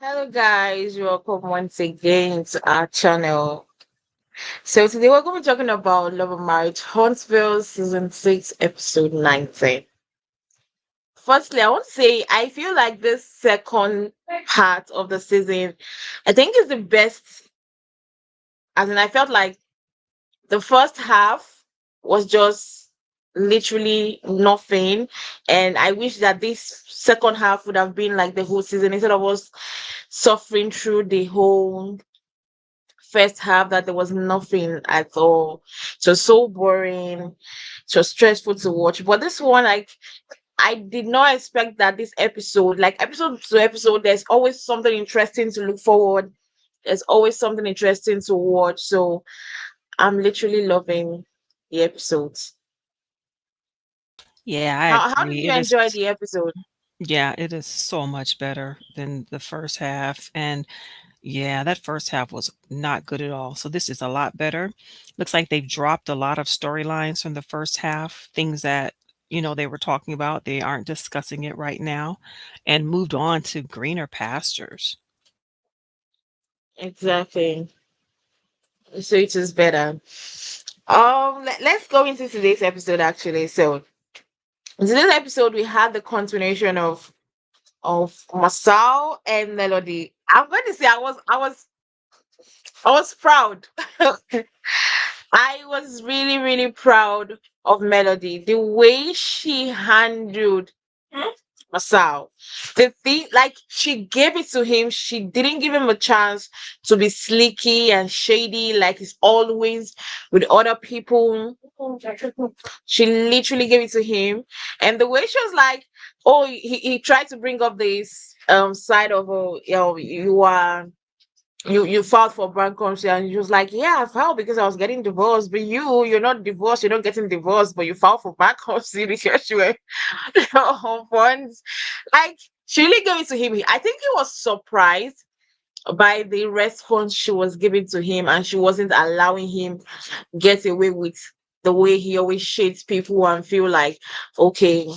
Hello guys, welcome once again to our channel. So today we're going to be talking about Love and Marriage Huntsville season 6 episode 19. Firstly, I want to say I feel like this second part of the season I think is the best, as in I felt like the first half was just literally nothing, and I wish that this second half would have been like the whole season instead of us suffering through the whole first half that there was nothing at all. It was so boring. It was stressful to watch. But this one, like, I did not expect that this episode, like episode to episode, there's always something interesting to look forward. There's always something interesting to watch. So I'm literally loving the episodes. Yeah, I How did agree. you enjoy the episode? Yeah, it is so much better than the first half. And yeah, that first half was not good at all. So this is a lot better. Looks like they've dropped a lot of storylines from the first half, things that, they were talking about. They aren't discussing it right now and moved on to greener pastures. Exactly. So it is better. Let's go into today's episode actually. So in today's episode we had the continuation of Marsau and Melody. I'm going to say I was proud. I was really really proud of Melody. The way she handled Marsau. The thing, like, she gave it to him. She didn't give him a chance to be sneaky and shady like he's always with other people. She literally gave it to him, and the way she was like, "Oh, he tried to bring up this side of, oh, you are." You filed for bankruptcy, and he was like, yeah, I filed because I was getting divorced, but you're not divorced, you're not getting divorced, but you filed for bankruptcy because you were on funds. Like, she really gave it to him. I think he was surprised by the response she was giving to him, and she wasn't allowing him get away with the way he always shades people and feel like, okay,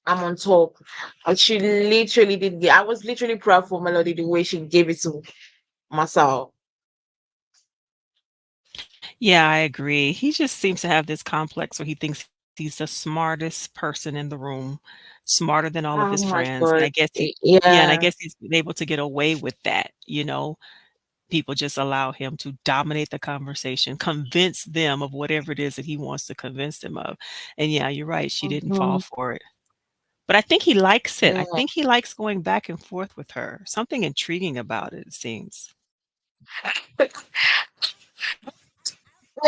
I'm on top. And she literally did. I was literally proud for Melody the way she gave it to Masao. Yeah, I agree. He just seems to have this complex where he thinks he's the smartest person in the room, smarter than all of his Oh my friends. And I god. guess yeah, and I Yeah. guess he's been able to get away with that. People just allow him to dominate the conversation, convince them of whatever it is that he wants to convince them of. And yeah, you're right, she didn't fall Mhm. for it. But I think he likes it. I Yeah. think he likes going back and forth with her. Something intriguing about it, it seems. I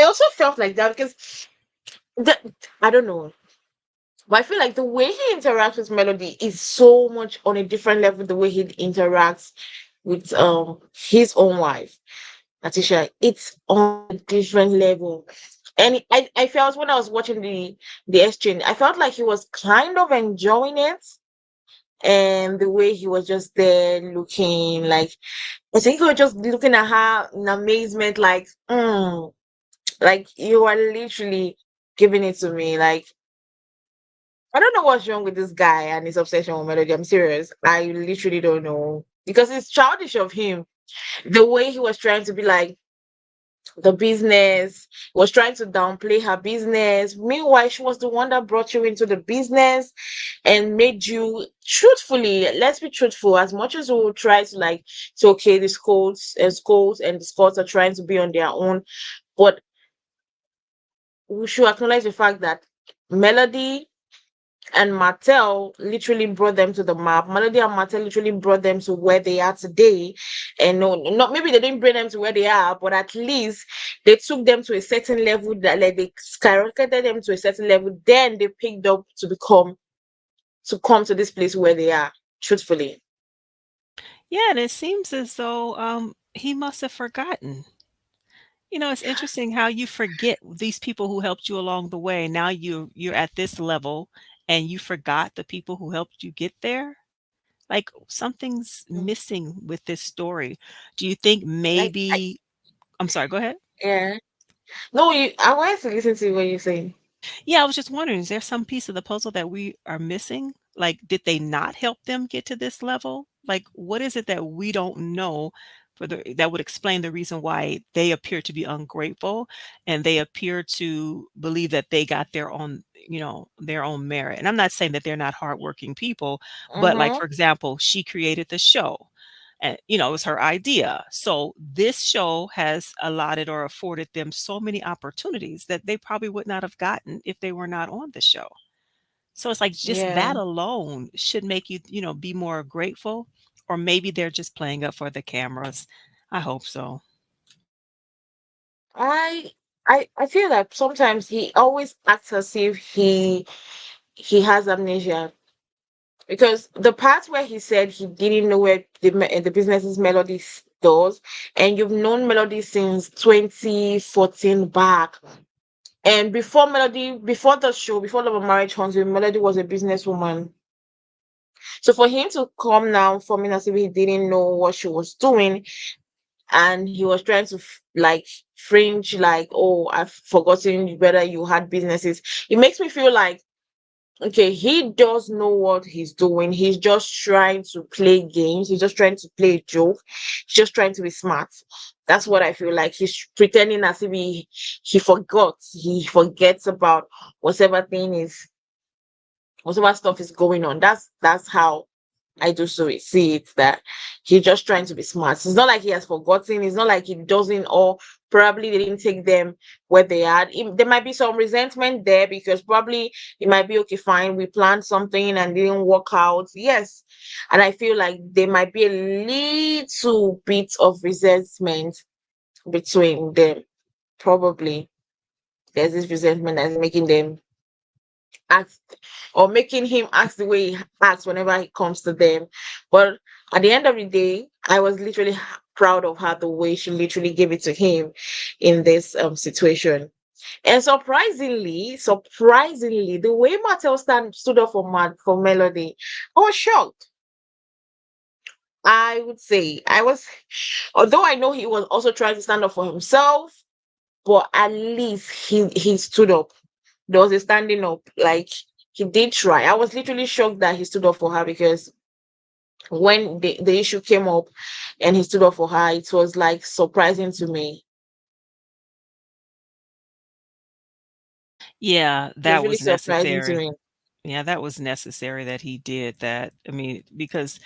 also felt like that because the, I don't know. But I feel like the way he interacts with Melody is so much on a different level the way he interacts with his own wife, Natisha. It's on a different level. And I felt when I was watching the exchange, I felt like he was kind of enjoying it. And the way he was just there looking like, I think he was just looking at her in amazement, like you are literally giving it to me. Like, I don't know what's wrong with this guy and his obsession with Melody. I'm serious. I literally don't know. Because it's childish of him. The way he was trying to be like the business, was trying to downplay her business. Meanwhile, she was the one that brought you into the business and made you, truthfully, let's be truthful, as much as we will try to like say, okay, the schools and the sports are trying to be on their own, but we should acknowledge the fact that Melody and Martell literally brought them to the map. Melody and Martell literally brought them to where they are today. And no, not maybe they didn't bring them to where they are, but at least they took them to a certain level that, like, they skyrocketed them to a certain level. Then they picked up to come to this place where they are. Truthfully, Yeah, and it seems as though he must have forgotten. It's interesting how you forget these people who helped you along the way. Now you're at this level and you forgot the people who helped you get there. Like something's missing with this story. Do you think like maybe I'm sorry, go ahead. yeah. No, I wanted to listen to what you're saying. Yeah, I was just wondering, is there some piece of the puzzle that we are missing? Like, did they not help them get to this level? Like, what is it that we don't know for the that would explain the reason why they appear to be ungrateful and they appear to believe that they got their own, their own merit. And I'm not saying that they're not hardworking people, but like Mm-hmm. for example, she created the show. And it was her idea. So this show has allotted or afforded them so many opportunities that they probably would not have gotten if they were not on the show. So it's like just Yeah. that alone should make you, be more grateful. Or maybe they're just playing up for the cameras. I hope so. I I feel like sometimes he always acts as if he has amnesia, because the part where he said he didn't know where the business's Melody stores, and you've known Melody since 2014 back. And before Melody, before the show, before Love and Marriage Huntsville, Melody was a businesswoman. So for him to come now for me as if he didn't know what she was doing, and he was trying to like fringe like, oh, I've forgotten whether you had businesses. It makes me feel like, okay, he does know what he's doing. He's just trying to play games. He's just trying to play a joke. He's just trying to be smart. That's what I feel like. He's pretending as if he forgot. He forgets about whatever thing is, whatever stuff is going on. That's how I do see it, that he's just trying to be smart. It's not like he has forgotten. It's not like he doesn't, or probably they didn't take them where they had. There might be some resentment there, because probably it might be, okay, fine, we planned something and didn't work out. Yes. And I feel like there might be a little bit of resentment between them. Probably there's this resentment that's making them act, or making him act the way he acts whenever he comes to them. But at the end of the day, I was literally proud of her, the way she literally gave it to him in this situation. And surprisingly, the way Martell stood up for for Melody, I was shocked. I would say I was, although I know he was also trying to stand up for himself, but at least he stood up. There was a standing up. Like, he did try. I was literally shocked that he stood up for her, because when the issue came up and he stood up for her, it was like surprising to me. Yeah, It was that really was surprising to necessary. me. Yeah, that was necessary that he did that. I mean, because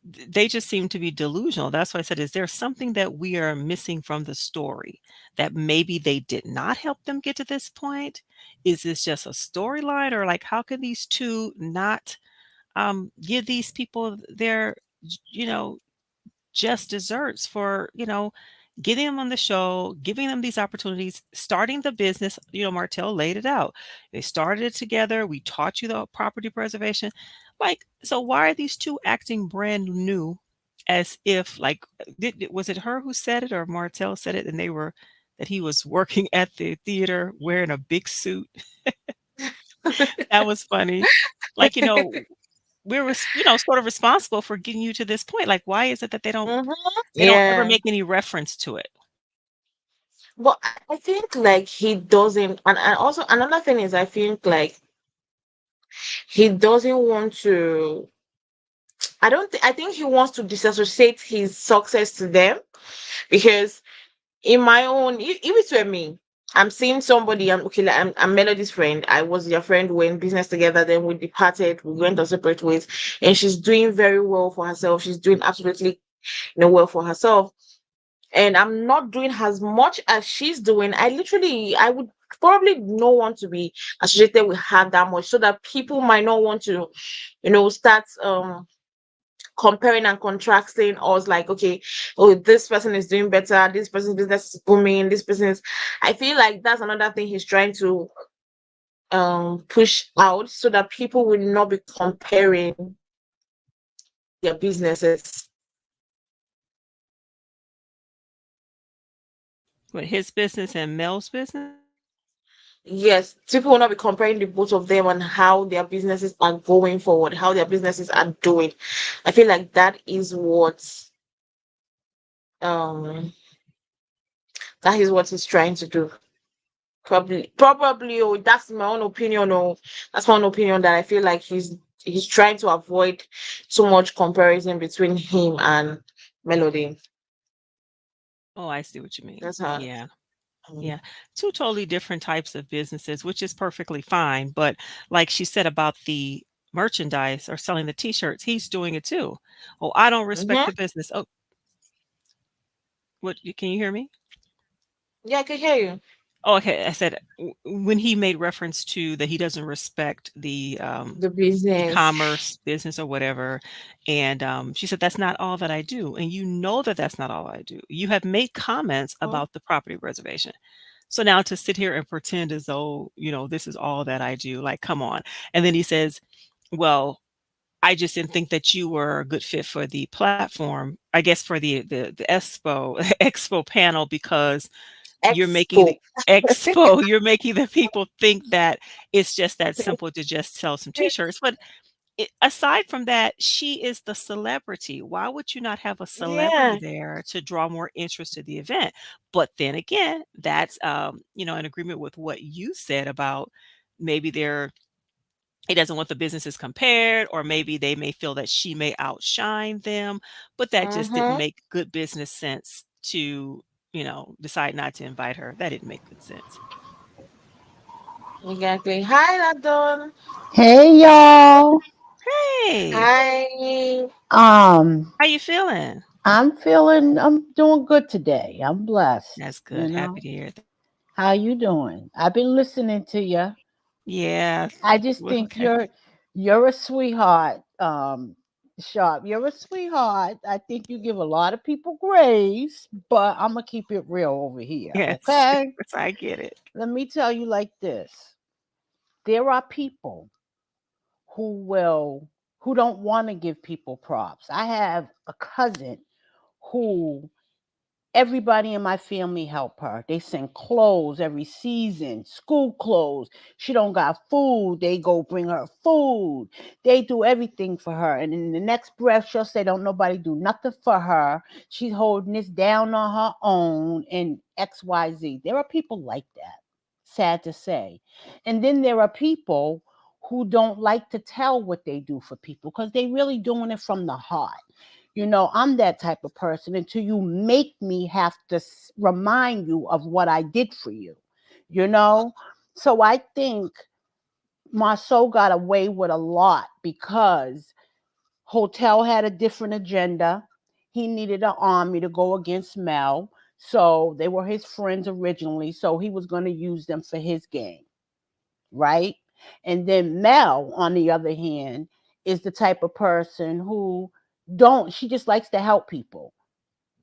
they just seem to be delusional. That's why I said, is there something that we are missing from the story that maybe they did not help them get to this point? Is this just a storyline, or like how can these two not give these people their, you know, just desserts for, getting them on the show, giving them these opportunities, starting the business. Martell laid it out. They started it together. We taught you the property preservation. Like, so why are these two acting brand new, as if like, was it her who said it or Martell said it, and they were that he was working at the theater wearing a big suit? That was funny. Like, we're sort of responsible for getting you to this point. Like, why is it that Hmm. they don't ever Yeah. make any reference to it? But I think like he doesn't, and also another thing is, I think like he doesn't want to. I don't. I think he wants to disassociate his success to them, because in my own, if it were me, I'm seeing somebody. I'm okay. Like, I'm Melody's friend. I was your friend. We're in business together. Then we departed. We went our separate ways, and she's doing very well for herself. She's doing absolutely well for herself, and I'm not doing as much as she's doing. I would probably not want to be associated with her that much, so that people might not want to, start comparing and contrasting us, like, okay, oh, this person is doing better, this person's business is booming, this person is. I feel like that's another thing he's trying to push out, so that people will not be comparing their businesses. With his business and Mel's business? Yes, people will not be comparing the both of them on how their businesses are going forward, how their businesses are doing. I feel like um that is what he's trying to do. Probably, oh, that's my own opinion. Oh, that's my own opinion, that I feel like he's he's trying to avoid too much comparison between him and Melody. Oh, I see what you mean. That's how. Yeah. Mm-hmm. Yeah. 2 totally different types of businesses, which is perfectly fine, but like she said about the merchandise or selling the T-shirts, he's doing it too. "Oh, I don't respect the business." Oh, can you hear me? Yeah, I can hear you. Oh, okay. I said when he made reference to that he doesn't respect the The business. e-commerce business or whatever, and she said that's not all that I do, and you know that that's not all I do. You have made comments Mhm. about the property reservation. So now to sit here and pretend as though, this is all that I do, like, come on. And then he says, "Well, I just didn't think that you were a good fit for the platform, I guess for the expo expo panel because you're making Expo. the expo, you're making the people think that it's just that simple to just sell some t-shirts." But aside from that, she is the celebrity. Why would you not have a celebrity Yeah. there to draw more interest to the event? But then again, that's in agreement with what you said about maybe he doesn't want the businesses compared, or maybe they may feel that she may outshine them, but that just didn't Mm-hmm. make good business sense to, decide not to invite her. That didn't make good sense. Exactly. Hi, Ladon. Hey y'all. Hey, Hi. Um, how you feeling? I'm doing good today. I'm blessed, That's you good. Happy know. to hear. How you doing? I've been listening to you. Yeah. I just Well, think okay. you're a sweetheart. Sharp. You're a sweetheart. I think you give a lot of people grace, but I'm gonna keep it real over here, Yes, okay? yes, I get it. Let me tell you like this. There are people who will who don't want to give people props. I have a cousin who everybody in my family help her. They send clothes every season, school clothes. She don't got food. They go bring her food. They do everything for her. And in the next breath, she'll say, "Don't nobody do nothing for her. She's holding this down on her own," and XYZ. There are people like that. Sad to say. And then there are people who don't like to tell what they do for people because they really doing it from the heart. I'm that type of person until you make me have to remind you of what I did for you, you know? So I think Marceau got away with a lot because Hotel had a different agenda. He needed an army to go against Mel. So they were his friends originally. So he was going to use them for his game, right? And then Mel, on the other hand, is the type of person who don't she just likes to help people.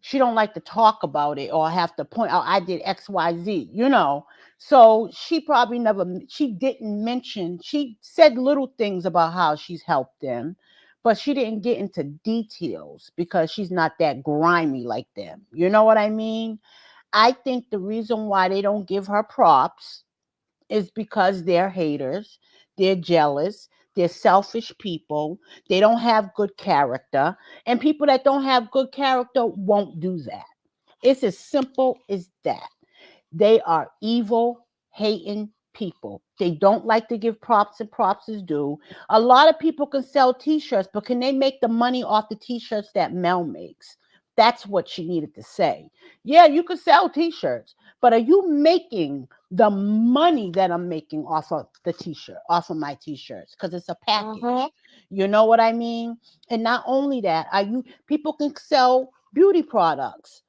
She don't like to talk about it or have to point out I did XYZ. So she didn't mention, she said little things about how she's helped them, but she didn't get into details because she's not that grimy like them. You know what I mean? I think the reason why they don't give her props is because they're haters, they're jealous, they're selfish people, they don't have good character, and people that don't have good character won't do that. It's as simple as that. They are evil, hating people. They don't like to give props and props is due. A lot of people can sell t-shirts, but can they make the money off the t-shirts that Mel makes? That's what she needed to say. Yeah, you could sell t-shirts, but are you making the money that I'm making off of the t-shirt, off of my t-shirts? Because it's a Mm-hmm. package. You know what I mean? And not only that, are you people can sell beauty products.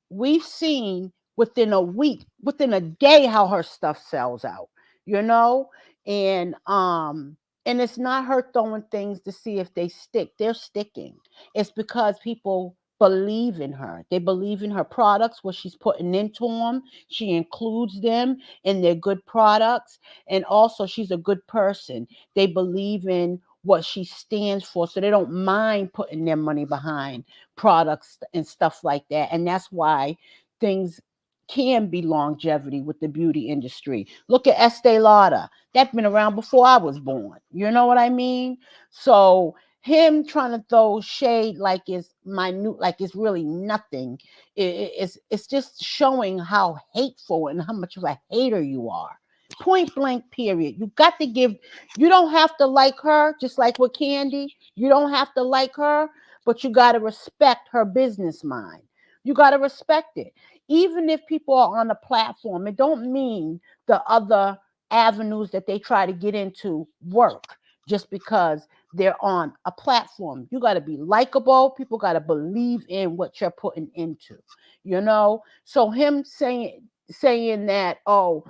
We've seen within a week, within a day, how her stuff sells out, you know? And and it's not her throwing things to see if they stick. They're sticking. It's because people believe in her. They believe in her products, what she's putting into them. She includes them in their good products. And also she's a good person. They believe in what she stands for. So they don't mind putting their money behind products and stuff like that. And that's why things can be longevity with the beauty industry. Look at Estee Lauder. That's been around before I was born. You know what I mean? So him trying to throw shade like it's minute, like it's really nothing, it's just showing how hateful and how much of a hater you are. Point blank, period. You got to give, you don't have to like her, just like with Candy. You don't have to like her, but you got to respect her business mind. You got to respect it. Even if people are on a platform, it don't mean the other avenues that they try to get into work just because they're on a platform. You got to be likable. People got to believe in what you're putting into, you know? So him saying that, oh,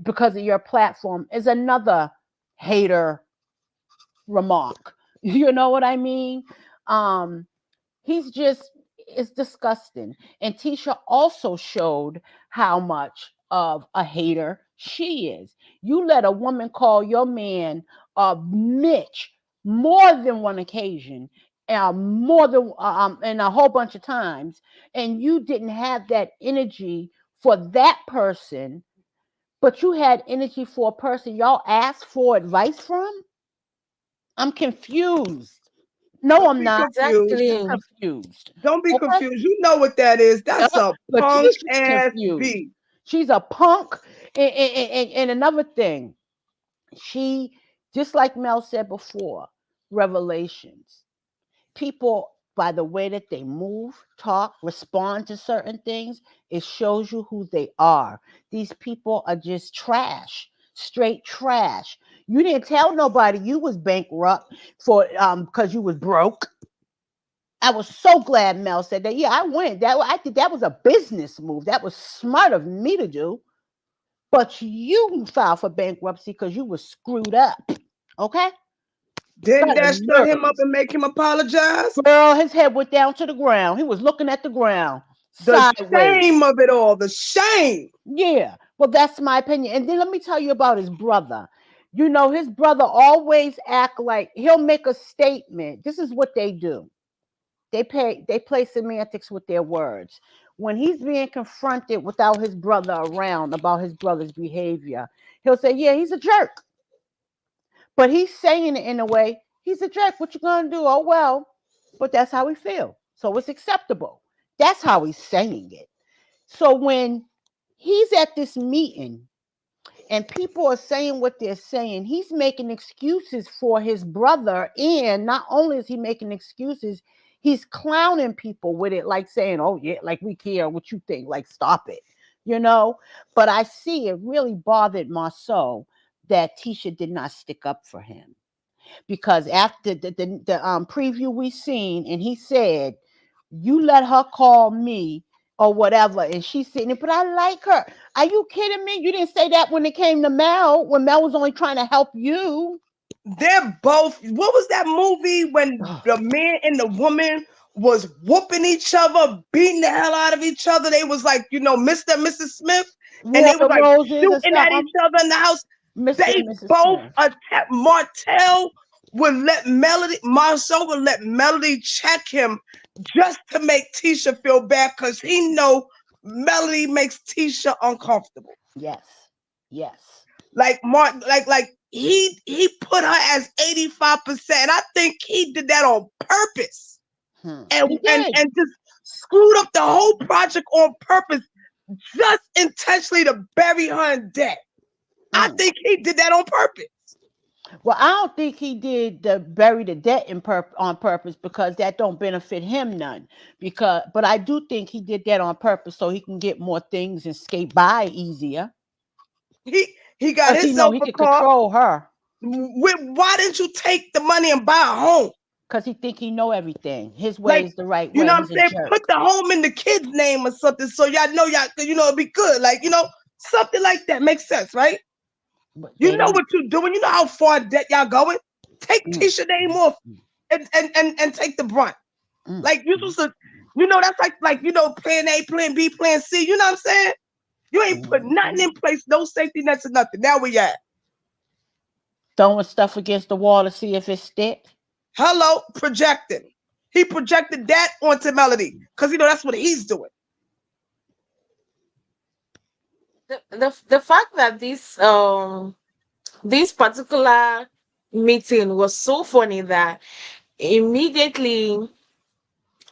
because of your platform is another hater remark. You know what I mean? Um, he's just, it's disgusting. And Tisha also showed how much of a hater she is. You let a woman call your man a Mitch more than one occasion, more than and a whole bunch of times, and you didn't have that energy for that person, but you had energy for a person y'all asked for advice from. I'm confused. No, Don't I'm be not. confused. I'm Exactly. confused. Don't be Okay? confused. You know what that is. That's a But punk Tisha's ass confused. beat. She's a punk. And another thing, she, just like Mel said before, revelations. People, by the way that they move, talk, respond to certain things, it shows you who they are. These people are just trash, straight trash. You didn't tell nobody you was bankrupt for because you was broke. I was so glad Mel said that. Yeah, I went. That I think that was a business move. That was smart of me to do. But you filed for bankruptcy because you were screwed up. Okay? Didn't Got a that shut him up nerve. and make him apologize? Girl, his head went down to the ground. He was looking at the ground The shame sideways. of it all, the shame. Yeah. Well, that's my opinion. And then let me tell you about his brother. You know, his brother always act like he'll make a statement. This is what they do. They play semantics with their words. When he's being confronted without his brother around about his brother's behavior, he'll say, "Yeah, he's a jerk." But he's saying it in a way, he's a jerk. What you gonna do? Oh well. But that's how he feel. So it's acceptable. That's how he's saying it. So when he's at this meeting and people are saying what they're saying, he's making excuses for his brother. And not only is he making excuses, he's clowning people with it, like saying, "Oh, yeah, like we care what you think, like stop it, you know." But I see it really bothered Marsau that Tisha did not stick up for him because after the preview we seen, and he said, "You let her call me or whatever," and she's sitting there, "But I like her." Are you kidding me? You didn't say that when it came to Mel, when Mel was only trying to help you. They're both. What was that movie when Ugh. the man and the woman was whooping each other, beating the hell out of each other? They was like, Mr. and Mrs. Smith, and War they was of like Roses or shooting at each something. other in the house. Mr. They and Mrs. both Smith. attacked. Martell would let Melody, Marsau would let Melody check him just to make Tisha feel bad because he know Melody makes Tisha uncomfortable. Yes. Yes. Like Mark, like he put her as 85%. I think he did that on purpose and He and did. and just screwed up the whole project on purpose, just intentionally to bury her in debt. I Mm. think he did that on purpose. Well, I don't think he did the bury the debt on purpose because that don't benefit him none. But I do think he did that on purpose so he can get more things and skate by easier. He got Because he know himself he a can car. control her. Why didn't you take the money and buy a home? Because he think he know everything. His way Like, is the right you know way. what I'm He's a saying? Put jerk. the home in the kid's name or something so y'all know it'd be good. Like, something like that makes sense, right? But You they know don't. what you're doing. You know how far debt y'all going. Take Mm, Tisha name mm, off mm, and take the brunt. mm, Like you mm, supposed to, that's like plan A, plan B, plan C. You know what I'm saying? You ain't put nothing mhm. in place, no safety nets or nothing. Now we at Throwing stuff against the wall to see if it stick. hello projecting. He projected that onto Melody because that's what he's doing. The fact that this particular meeting was so funny that immediately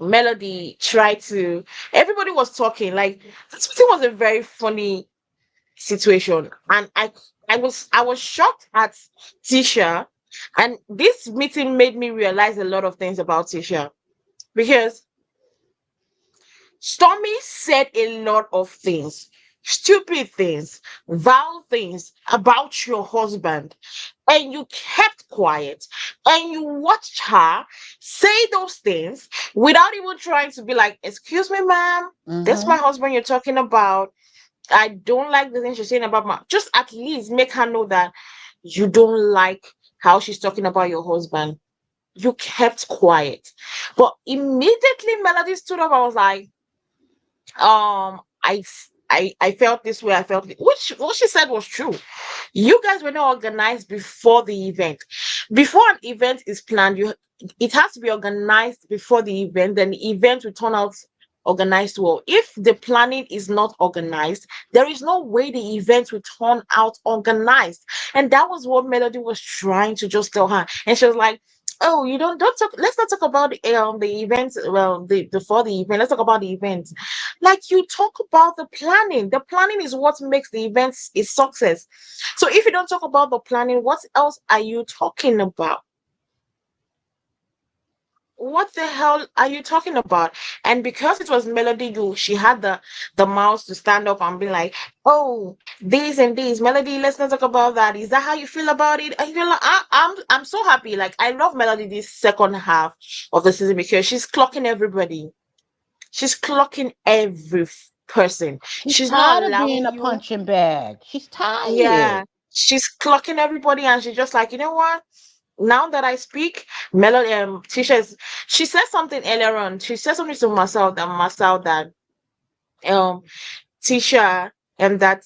Melody tried to, everybody was talking, like this meeting was a very funny situation, and I was shocked at Tisha, and this meeting made me realize a lot of things about Tisha because Stormy said a lot of things, stupid things, vile things about your husband, and you kept quiet and you watched her say those things without even trying to be like, "Excuse me, ma'am, this my Mm-hmm. husband you're talking about. I don't like the things she's saying about my." Just at least make her know that you don't like how she's talking about your husband. You kept quiet. But immediately Melody stood up, I was like, I felt this way. I felt which what she said was true. You guys were not organized before the event. Before an event is planned, you it has to be organized before the event. Then the event will turn out organized well. If the planning is not organized, there is no way the event will turn out organized. And that was what Melody was trying to just tell her. And she was like, "Oh, you don't talk. Let's not talk about the event. Well, the before the event. Let's talk about the event. Like you talk about the planning. The planning is what makes the events a success. So if you don't talk about the planning, what else are you talking about? What the hell are you talking about?" And because it was Melody, she had the mouse to stand up and be like, "Oh, this and this, Melody. Let's not talk about that. Is that how you feel about it?" And you're like, I'm so happy. Like I love Melody this second half of the season because she's clocking everybody. She's clocking every person. She's She's not tired of being allowing a you. punching bag. She's Yeah, tired. she's clocking everybody, and she's just like, you know what? Now that I speak, Melody, she said something earlier on. She said something to Marcel that um Tisha and that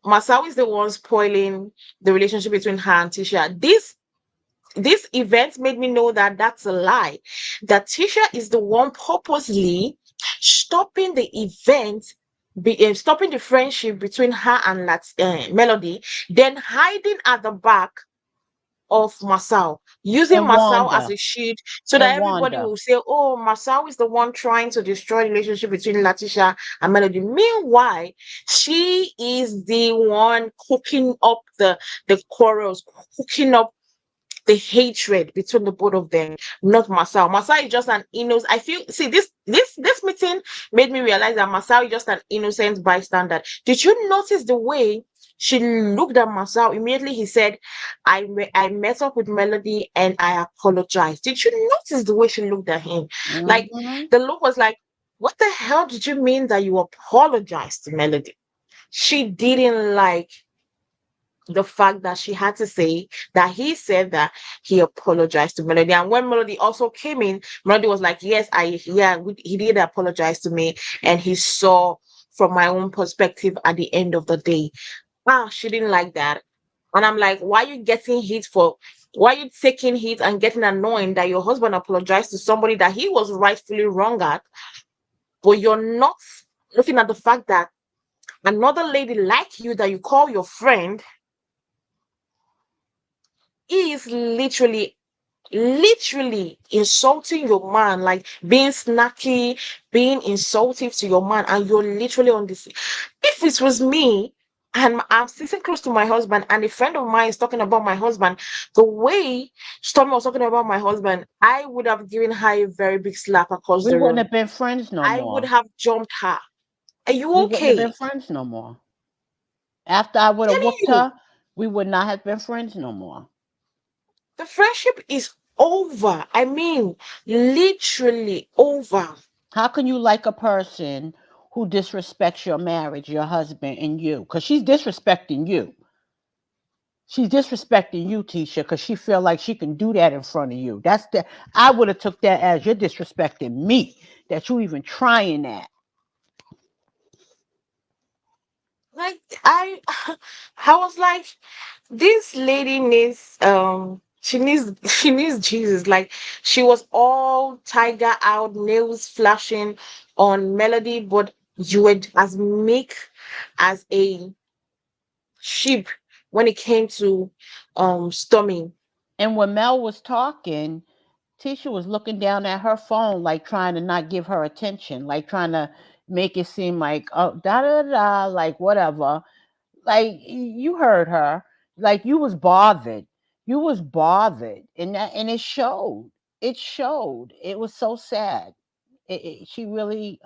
Marcel is the one spoiling the relationship between her and Tisha. This event made me know that that's a lie. That Tisha is the one purposely stopping the event, stopping the friendship between her and Melody, then hiding at the back of Marsau, using And Marsau as Wanda. a shield so that And everybody Wanda. will say, "Oh, Marsau is the one trying to destroy the relationship between Latisha and Melody." Meanwhile, she is the one cooking up the quarrels, cooking up the hatred between the both of them, not Masao. Masao is just an innocent. I feel see this meeting made me realize that Masao is just an innocent bystander. Did you notice the way she looked at Masao? Immediately he said, I met up with Melody and I apologized. Did you notice the way she looked at him? Like Mm-hmm. the look was like, what the hell did you mean that you apologized to Melody? She didn't like the fact that she had to say that he said that he apologized to Melody. And when Melody also came in, Melody was like, "Yes, he did apologize to me, and he saw from my own perspective at the end of the day." She didn't like that. And I'm like, why are you taking heat and getting annoyed that your husband apologized to somebody that he was rightfully wrong at, but you're not looking at the fact that another lady like you that you call your friend is literally insulting your man, like being snacky, being insultive to your man, and you're literally on this. If it was me and I'm sitting close to my husband and a friend of mine is talking about my husband, the way Stormy was talking about my husband, I would have given her a very big slap across We the wouldn't room. have been friends no I would more. have jumped her. Are you We wouldn't have been okay? friends no more. After I would have Telling whooped you, her, we would not have been friends no more. the friendship is over. I mean, literally over. How can you like a person who disrespects your marriage, your husband, and you? Because she's disrespecting you. She's disrespecting you, Tisha, because she feel like she can do that in front of you. That's the I would have took that as you're disrespecting me. That you even trying that. Like I I was like, this lady needs she needs Jesus. Like she was all tiger out, nails flashing on Melody, but you were as meek as a sheep when it came to Stormy. And when Mel was talking, Tisha was looking down at her phone, like trying to not give her attention, like trying to make it seem like oh da da da, like whatever. Like you heard her. Like you was bothered. You was bothered, and and it showed. It showed. It was so sad. She really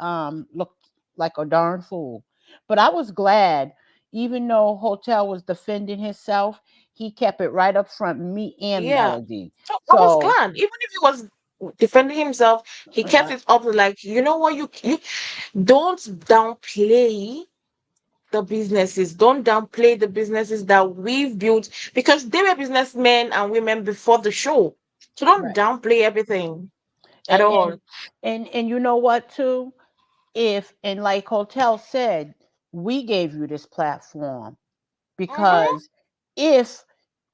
looked like a darn fool. But I was glad, even though Hotel was defending himself, he kept it right up front, me and Yeah. Melody. So I was So glad. Even if he was defending himself, he kept uh, it up like, you know what, you don't downplay the businesses. Don't downplay the businesses that we've built because they were businessmen and women before the show. So don't right. downplay everything at and all. and and you know what too? If and like Hotel said, we gave you this platform Mm-hmm. because if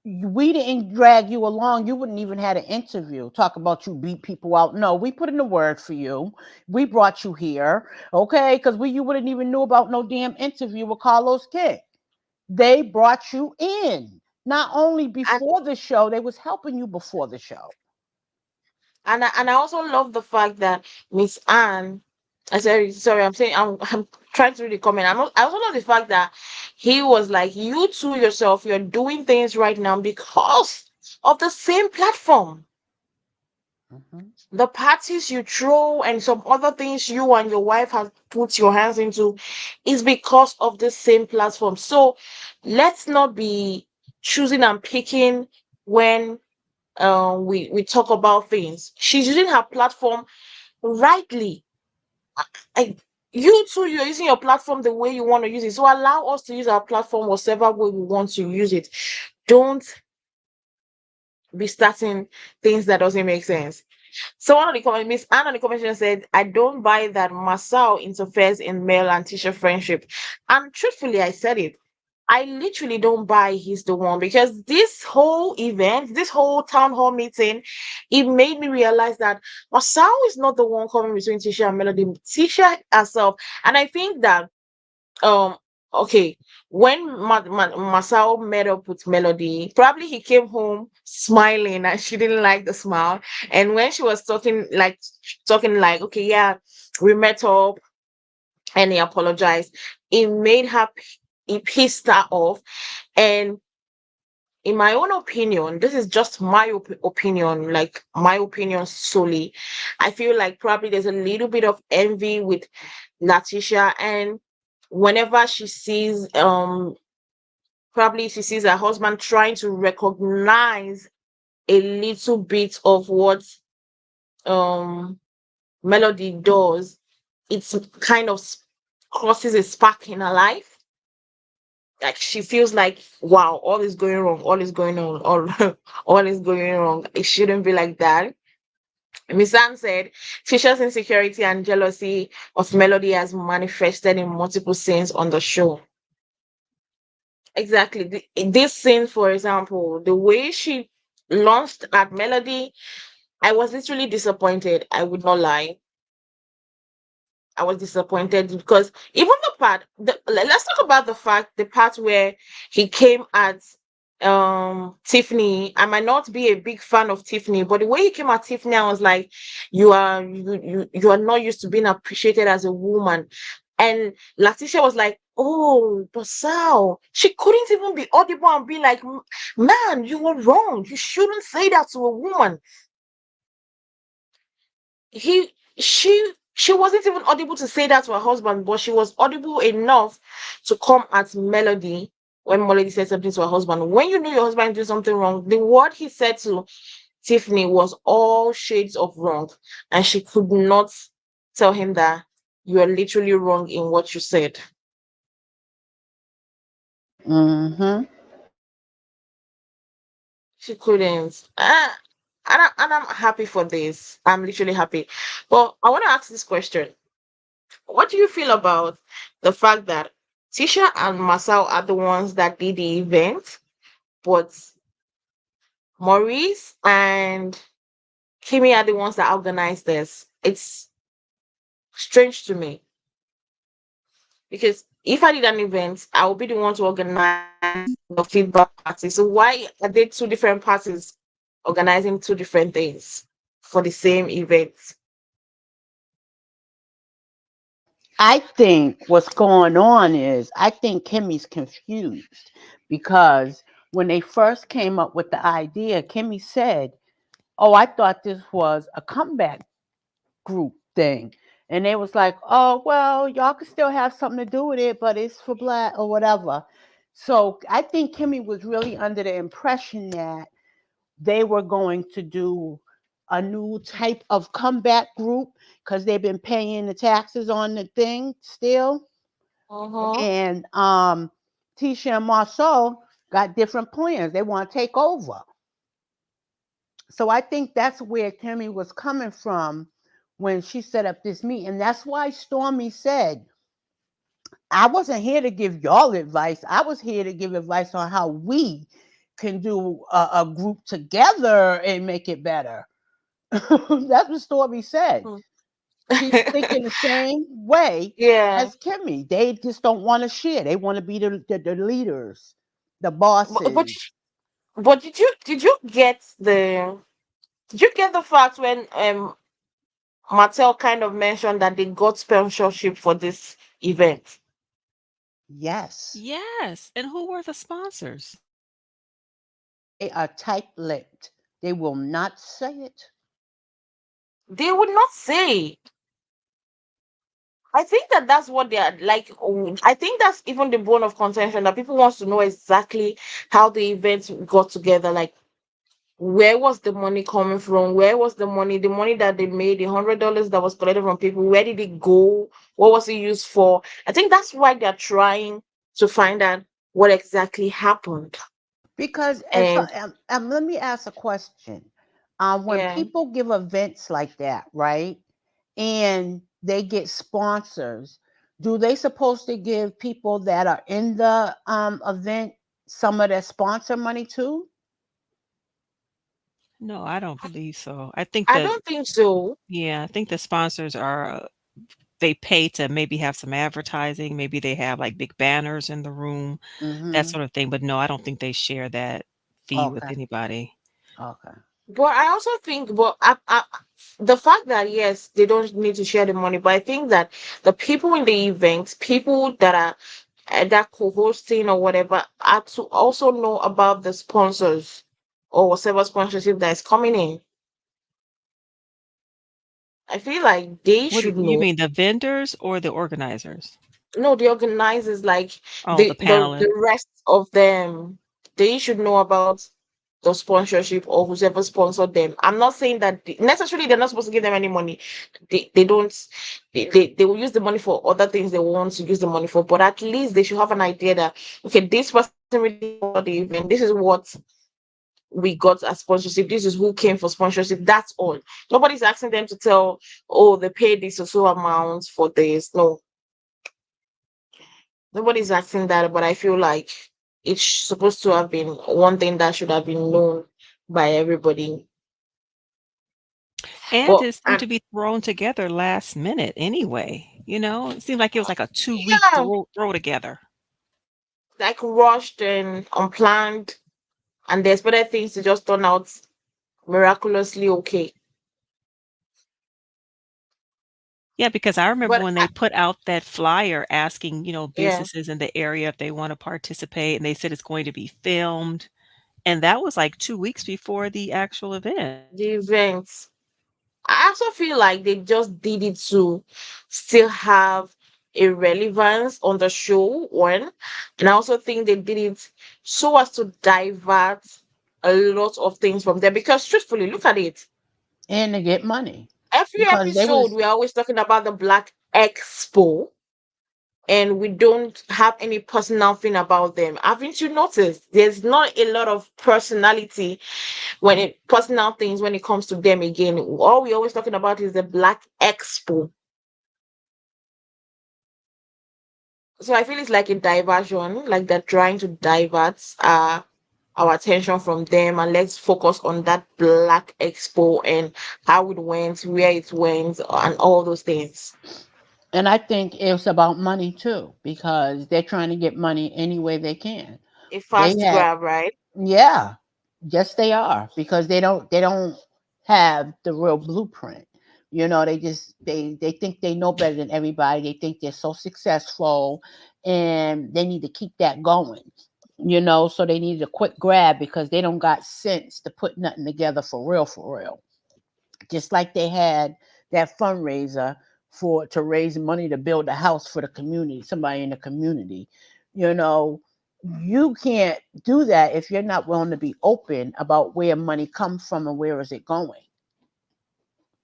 we didn't drag you along, you wouldn't even had an interview. Talk about you beat people out. No, we put in the word for you. We brought you here, okay? Because we you wouldn't even knew about no damn interview with Carlos Kidd. They brought you in. Not only And before the show, they was helping you before the show. and I also love the fact that Miss Anne. I sorry, I'm saying I'm trying to read the comment. I also love the fact that he was like, you two yourself, you're doing things right now because of the same platform. Mhm. The parties you throw and some other things you and your wife have put your hands into is because of the same platform. So let's not be choosing and picking when we talk about things. She's using her platform rightly. I, you too, you're using your platform the way you want to use it. So allow us to use our platform whatever way we want to use it. Don't be starting things that doesn't make sense. So one of the comment, Miss Anna, in the comment section said, "I don't buy that Marsau interferes in male and teacher friendship." And truthfully, I said it. I literally don't buy he's the one because this whole event, this whole town hall meeting, it made me realize that Marsau is not the one coming between Tisha and Melody. Tisha herself, and I think that um okay, when Masao met up with Melody, probably he came home smiling and she didn't like the smile. And when she was talking like, okay, yeah, we met up and he apologized, it made her it pissed her off. And in my own opinion, this is just my opinion, like my opinion solely. I feel like probably there's a little bit of envy with Letitia, and whenever she sees probably she sees her husband trying to recognize a little bit of what um Melody does, it's kind of crosses a spark in her life. Like she feels like, wow, all is going wrong, all is going on, all all is going wrong. It shouldn't be like that. Miss Anne said, Fisher's insecurity and jealousy of Melody has manifested in multiple scenes on the show. Exactly. This scene, for example, the way she launched at Melody, I was literally disappointed. I would not lie. I was disappointed because even the part, let's talk about the part where he came at Tiffany. I might not be a big fan of Tiffany, but the way he came at Tiffany, I was like, you are not used to being appreciated as a woman. And Letitia was like, oh, but Sal, she couldn't even be audible and be like, Man, you were wrong. You shouldn't say that to a woman." he she wasn't even audible to say that to her husband, but she was audible enough to come at Melody when Melody said something to her husband. When you know your husband did something wrong, the word he said to Tiffany was all shades of wrong, and she could not tell him that you are literally wrong in what you said. Mhm. She couldn't. And I'm happy for this. I'm literally happy. But I want to ask this question. What do you feel about the fact that Tisha and Masao are the ones that did the event, but Maurice and Kimmy are the ones that organized this? It's strange to me because if I did an event, I would be the one to organize the feedback party. So why are they two different parties organizing two different things for the same event? I think what's going on is I think Kimmy's confused because when they first came up with the idea, Kimmy said, "Oh, I thought this was a comeback group thing." And they was like, "Oh, well, y'all can still have something to do with it, but it's for black or whatever." So I think Kimmy was really under the impression that they were going to do a new type of comeback group because they've been paying the taxes on the thing still. Mm-hmm. And Tisha and Marsau got different plans. They want to take over. So I think that's where Kimmy was coming from when she set up this meeting. That's why Stormy said, I wasn't here to give y'all advice. I was here to give advice on how we can do a group together and make it better. That's what Stormy said. She's thinking the same way Yeah. as Kimmy. They just don't want to share. They want to be the leaders, the But, but bosses. but did you get the fact when Martell kind of mentioned that they got sponsorship for this event? Yes, Yes, and who were the sponsors? they are tight-lipped. They will not say it. They would not say. I think that that's what they are like. I think that's even the bone of contention that people wants to know exactly how the event got together. Like, where was the money coming from? Where was the money that they made, $100 that was collected from people? Where did it go? What was it used for? I think that's why they're trying to find out what exactly happened. Because as And let me ask a question. When yeah, people give events like that, right, and they get sponsors, do they supposed to give people that are in the event some of their sponsor money too? No, I don't believe so. I think I that don't think so. yeah, I think the sponsors are they pay to maybe have some advertising, maybe they have like big banners in the room, that Mm-hmm. sort of thing. But no, I don't think they share that fee with Okay. anybody. Okay. But I also think, the fact that yes, they don't need to share the money, but I think that the people in the event, people that are that co-hosting or whatever, are to also know about the sponsors or whatever sponsorship that is coming in. I feel like they What do should you know. mean, the vendors or the organizers? No, the organizers, like Oh, the the panelists. rest of them, they should know about the sponsorship or whoever sponsored them. I'm not saying that necessarily they're not supposed to give them any money. They don't. They will use the money for other things they want to use the money for. But at least they should have an idea that okay, this person really sponsored the event. This is what we got as sponsorship. This is who came for sponsorship. That's all. Nobody's asking them to tell, oh, they paid this or so amount for this. No, nobody's asking that, but I feel like it's supposed to have been one thing that should have been known by everybody. And But it seemed to be thrown together last minute anyway. It seemed like it was like a 2 week yeah, throw together. like rushed and unplanned, and they expected things to just turn out miraculously okay. Yeah, because I remember But when they put out that flyer asking, yeah, businesses in the area if they want to participate, and they said it's going to be filmed. And that was like 2 weeks before the actual event. the events. I also feel like they just did it to still have a relevance on the show, one. And I also think they did it so as to divert a lot of things from there. Because truthfully, look at it. And to get money Every because they episode, was we're always talking about the Black Expo, and we don't have any personal thing about them. Haven't you noticed? There's not a lot of personality personal things when it comes to them again. All we always talking about is the Black Expo. So I feel it's like a diversion, like they're trying to divert our attention from them, and let's focus on that Black Expo and how it went, where it went, and all those things. and I think it's about money too because they're trying to get money any way they can. A They fast had grab, right? Yeah, yes they are because they don't have the real blueprint. They think they know better than everybody. They think they're so successful, and they need to keep that going. So they need a quick grab because they don't got sense to put nothing together for real, for real. Just like they had that fundraiser for to raise money to build a house for the community, somebody in the community. You know, you can't do that if you're not willing to be open about where money comes from and where is it going.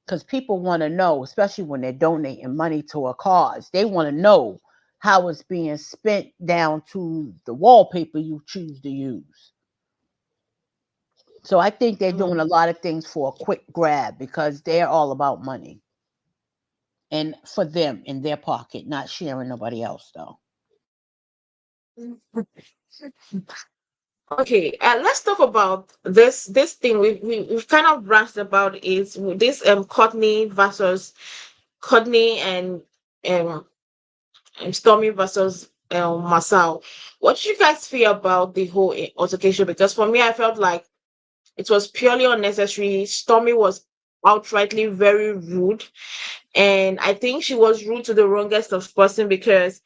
Because people want to know, especially when they're donating money to a cause, they want to know how it's being spent down to the wallpaper you choose to use. So I think they're Mm. doing a lot of things for a quick grab because they're all about money and for them in their pocket, not sharing nobody else though. Okay, let's talk about this thing we've kind of branched about is this Courtney um and Stormy versus Marsau. What do you guys feel about the whole altercation? Because for me, I felt like it was purely unnecessary. Stormy was outrightly very rude, and I think she was rude to the wrongest of person because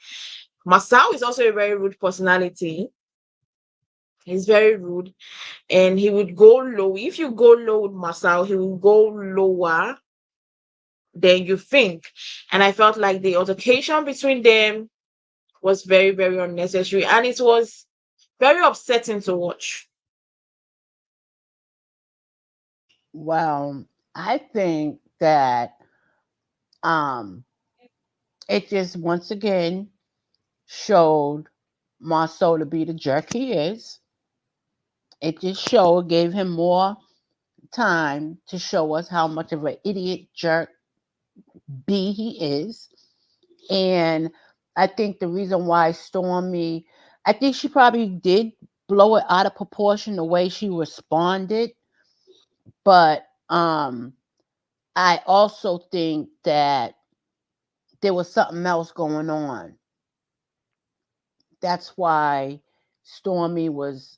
Masao is also a very rude personality. He's very rude, and he would go low. If you go low with Masao, he will go lower than you think. And I felt like the altercation between them was very, very unnecessary, and it was very upsetting to watch. Well, I think that um it just once again showed Marceau to be the jerk he is. It just gave him more time to show us how much of an idiot jerk B he is. And I think the reason why Stormy, I think she probably did blow it out of proportion the way she responded, but I also think that there was something else going on. That's why Stormy was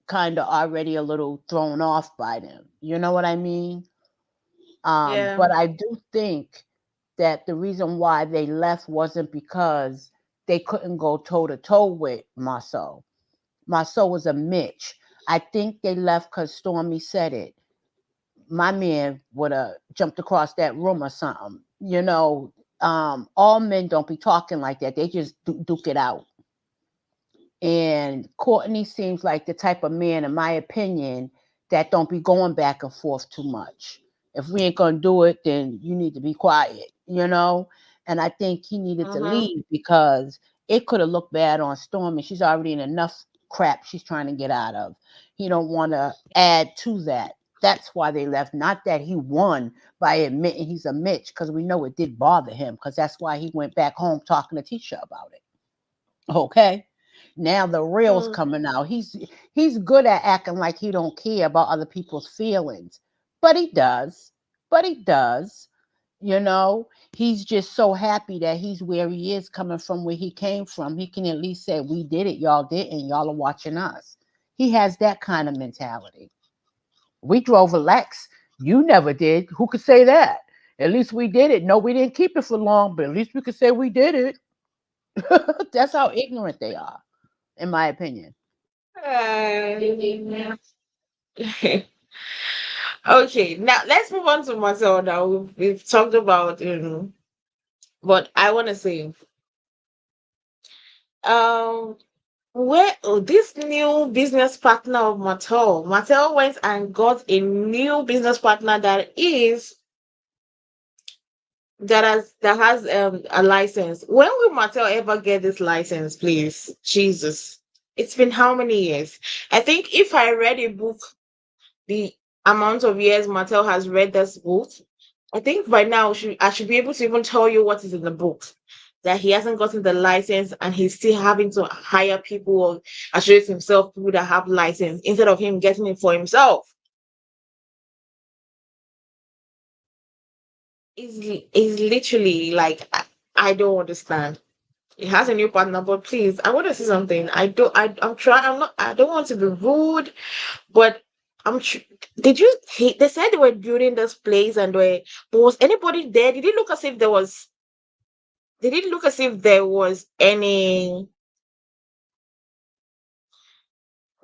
kind of already a little thrown off by them. You know what I mean? Yeah. But I do think that the reason why they left wasn't because they couldn't go toe to toe with Marceau. Marceau was a Mitch. I think they left because Stormy said it. My man would have jumped across that room or something. All men don't be talking like that. They just duke it out. And Courtney seems like the type of man, in my opinion, that don't be going back and forth too much. If we ain't gonna do it, then you need to be quiet. And I think he needed to Mm-hmm. leave because it could have looked bad on Stormy. She's already in enough crap she's trying to get out of. He don't want to add to that. That's why they left. Not that he won by admitting he's a Mitch, because we know it did bother him. Because that's why he went back home talking to Tisha about it. Okay. Now the real's Mm. coming out. He's good at acting like he don't care about other people's feelings. But he does. But he does. You know, he's just so happy that he's where he is coming from where he came from. He can at least say, we did it, y'all didn't, y'all are watching us. He has that kind of mentality. We drove a Lex. You never did. Who could say that? At least we did it. No, we didn't keep it for long, but at least we could say we did it. That's how ignorant they are, in my opinion. Uh, okay, now let's move on to Marcel. Now we've talked about but I want to say um where this new business partner of Martell went and got a new business partner that has a license. When will Martell ever get this license, please? Jesus. It's been how many years? I think if I read a book, the amount of years Martell has read this book, I think by now I should be able to even tell you what is in the book. That he hasn't gotten the license and he's still having to hire people or associate himself people that have license instead of him getting it for himself. Is literally like I don't understand. He has a new partner, but please, I want to say something. I'm trying. I'm not. I don't want to be rude, but I'm sure. Did you? They said they were building this place, and but was anybody there? Did it look as if there was? Did it look as if there was any?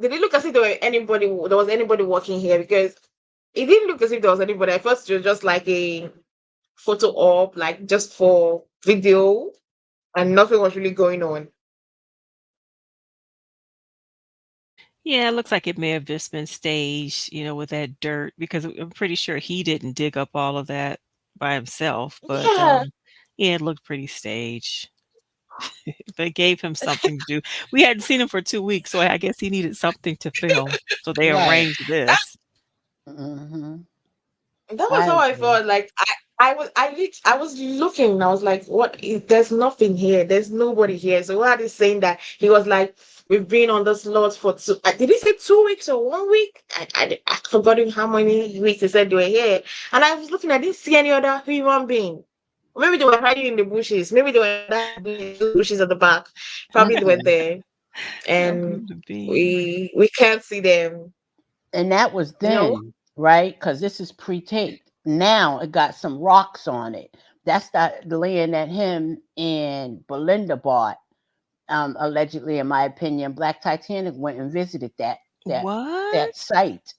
Did it look as if there were anybody? There was anybody working here? Because it didn't look as if there was anybody. At first, it was just like a photo op, like just for video, and nothing was really going on. Yeah, it looks like it may have just been staged, with that dirt because I'm pretty sure he didn't dig up all of that by himself, but, Yeah. yeah, it looked pretty staged. They gave him something to do. We hadn't seen him for 2 weeks, so I guess he needed something to film, so they Right. arranged this. Hmm. That was I how I agree. felt. Like I was looking and I was like, there's nothing here. There's nobody here. So what are they saying that he was like, we've been on this lot for did he say 2 weeks or 1 week? I forgotten how many weeks they said they were here. And I was looking, I didn't see any other human being. Maybe they were hiding in the bushes. Maybe they were in those bushes at the back. Probably they were there. That And could be. we can't see them. And that was No. then, right? Because this is pre-taped. Now it got some rocks on it. That's the land that him and Belinda bought. Allegedly, in my opinion, Black Titanic went and visited that that What? site.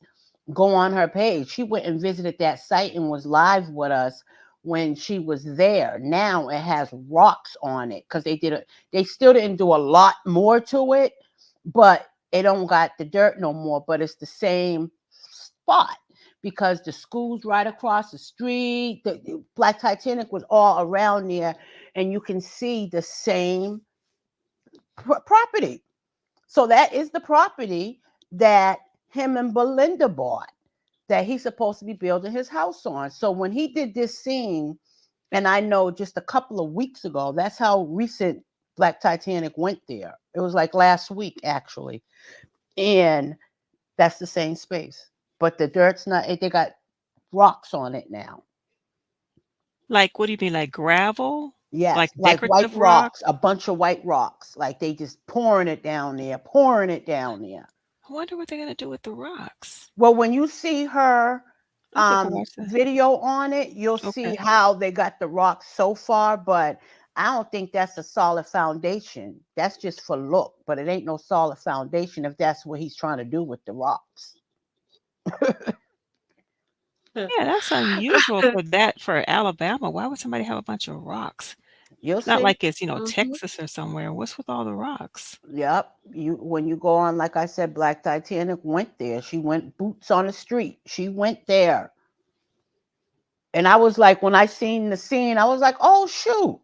Go on her page. She went and visited that site and was live with us when she was there. Now it has rocks on it because they still didn't do a lot more to it, but it don't got the dirt no more. But it's the same spot because the school's right across the street. The Black Titanic was all around there, and you can see the same property. So that is the property that him and Belinda bought that he's supposed to be building his house on. So when he did this scene, and I know just a couple of weeks ago, that's how recent Black Titanic went there. It was like last week, actually. And that's the same space. But the dirt's not, they got rocks on it now. Like, what do you mean, like gravel? Yes, Like like white decorative rock? rocks, a bunch of white rocks. Like they just pouring it down there, pouring it down there. I wonder what they're gonna do with the rocks. Well, when you see her I have to go watch that. video on it, you'll see Okay. how they got the rocks so far, but I don't think that's a solid foundation. That's just for look, but it ain't no solid foundation if that's what he's trying to do with the rocks. Yeah, that's unusual for Alabama. Why would somebody have a bunch of rocks? You'll It's not see. like it's, Mhm. Texas or somewhere. What's with all the rocks? Yep. You when you go on, like I said, Black Titanic went there. She went boots on the street. She went there. And I was like, when I seen the scene, I was like, oh shoot.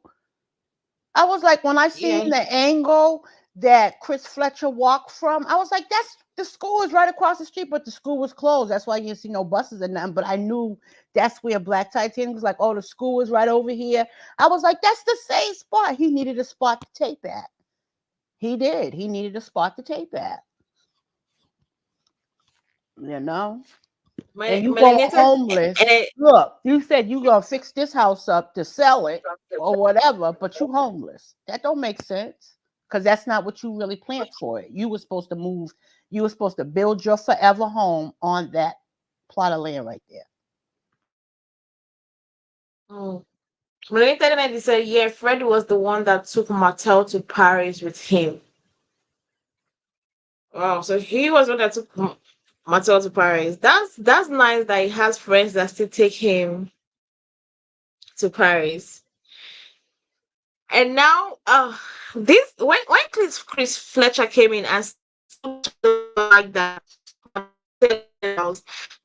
I was like, when I Yeah. seen the angle that Chris Fletcher walked from, I was like, that's the school is right across the street, but the school was closed. That's why you didn't see no buses and nothing. But I knew that's where Black Titanic was like, oh, the school is right over here. I was like, that's the same spot. He needed a spot to tape at. He did. He needed a spot to tape at, you know? And you go Melanated homeless. and it, Look, you said you gonna fix this house up to sell it or whatever, but you homeless. That don't make sense because that's not what you really planned for it. You were supposed to move. You were supposed to build your forever home on that plot of land right there. mm. Melanated and I said, yeah, Fred was the one that took Martell to Paris with him. Wow, so he was the one that took Martell to Paris. That's nice that he has friends that still take him to Paris. And now, this when Chris Fletcher came in and like that,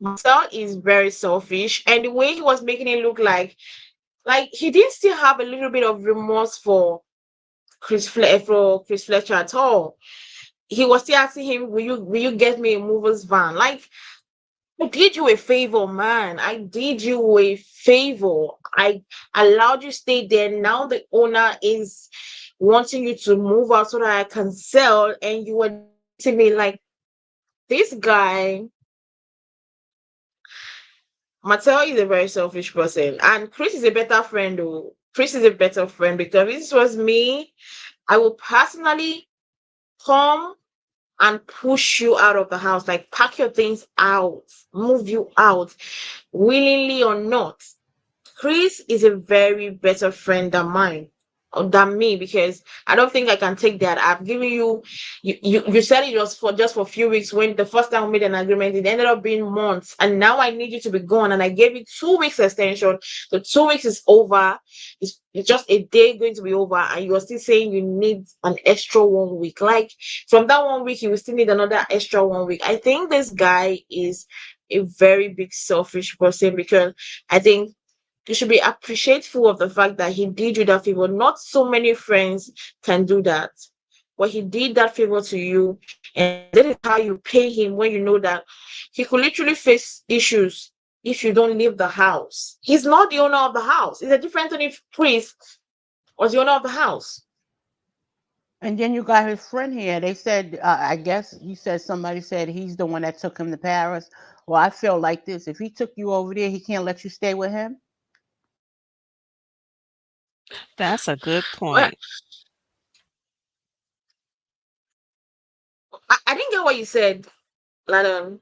Marcel is very selfish, and the way he was making it look like he didn't still have a little bit of remorse for for Chris Fletcher at all. He was still asking him, will you get me a mover's van? Like, I did you a favor, man. I did you a favor. I allowed you to stay there. Now the owner is wanting you to move out so that I can sell, and you were to me like this guy. Martell is a very selfish person, and Chris is a better friend. Though Chris is a better friend because if this was me, I would personally come and push you out of the house, like pack your things out, move you out, willingly or not. Chris is a very better friend than mine, or than me, because I don't think I can take that. I've given you, you said it was for just for a few weeks. When the first time we made an agreement, it ended up being months, and now I need you to be gone. And I gave you 2 weeks extension. The 2 weeks is over. It's just a day going to be over, and you are still saying you need an extra 1 week. Like from that 1 week, you will still need another extra 1 week. I think this guy is a very big selfish person, because I think you should be appreciative of the fact that he did you that favor. Not so many friends can do that. But he did that favor to you, and this is how you pay him, when you know that he could literally face issues if you don't leave the house. He's not the owner of the house. It's a different thing if Chris was the owner of the house. And then you got his friend here. They said, I guess he said somebody said he's the one that took him to Paris. Well, I feel like this. If he took you over there, he can't let you stay with him. That's a good Well, point. I didn't get what you said, Ladon.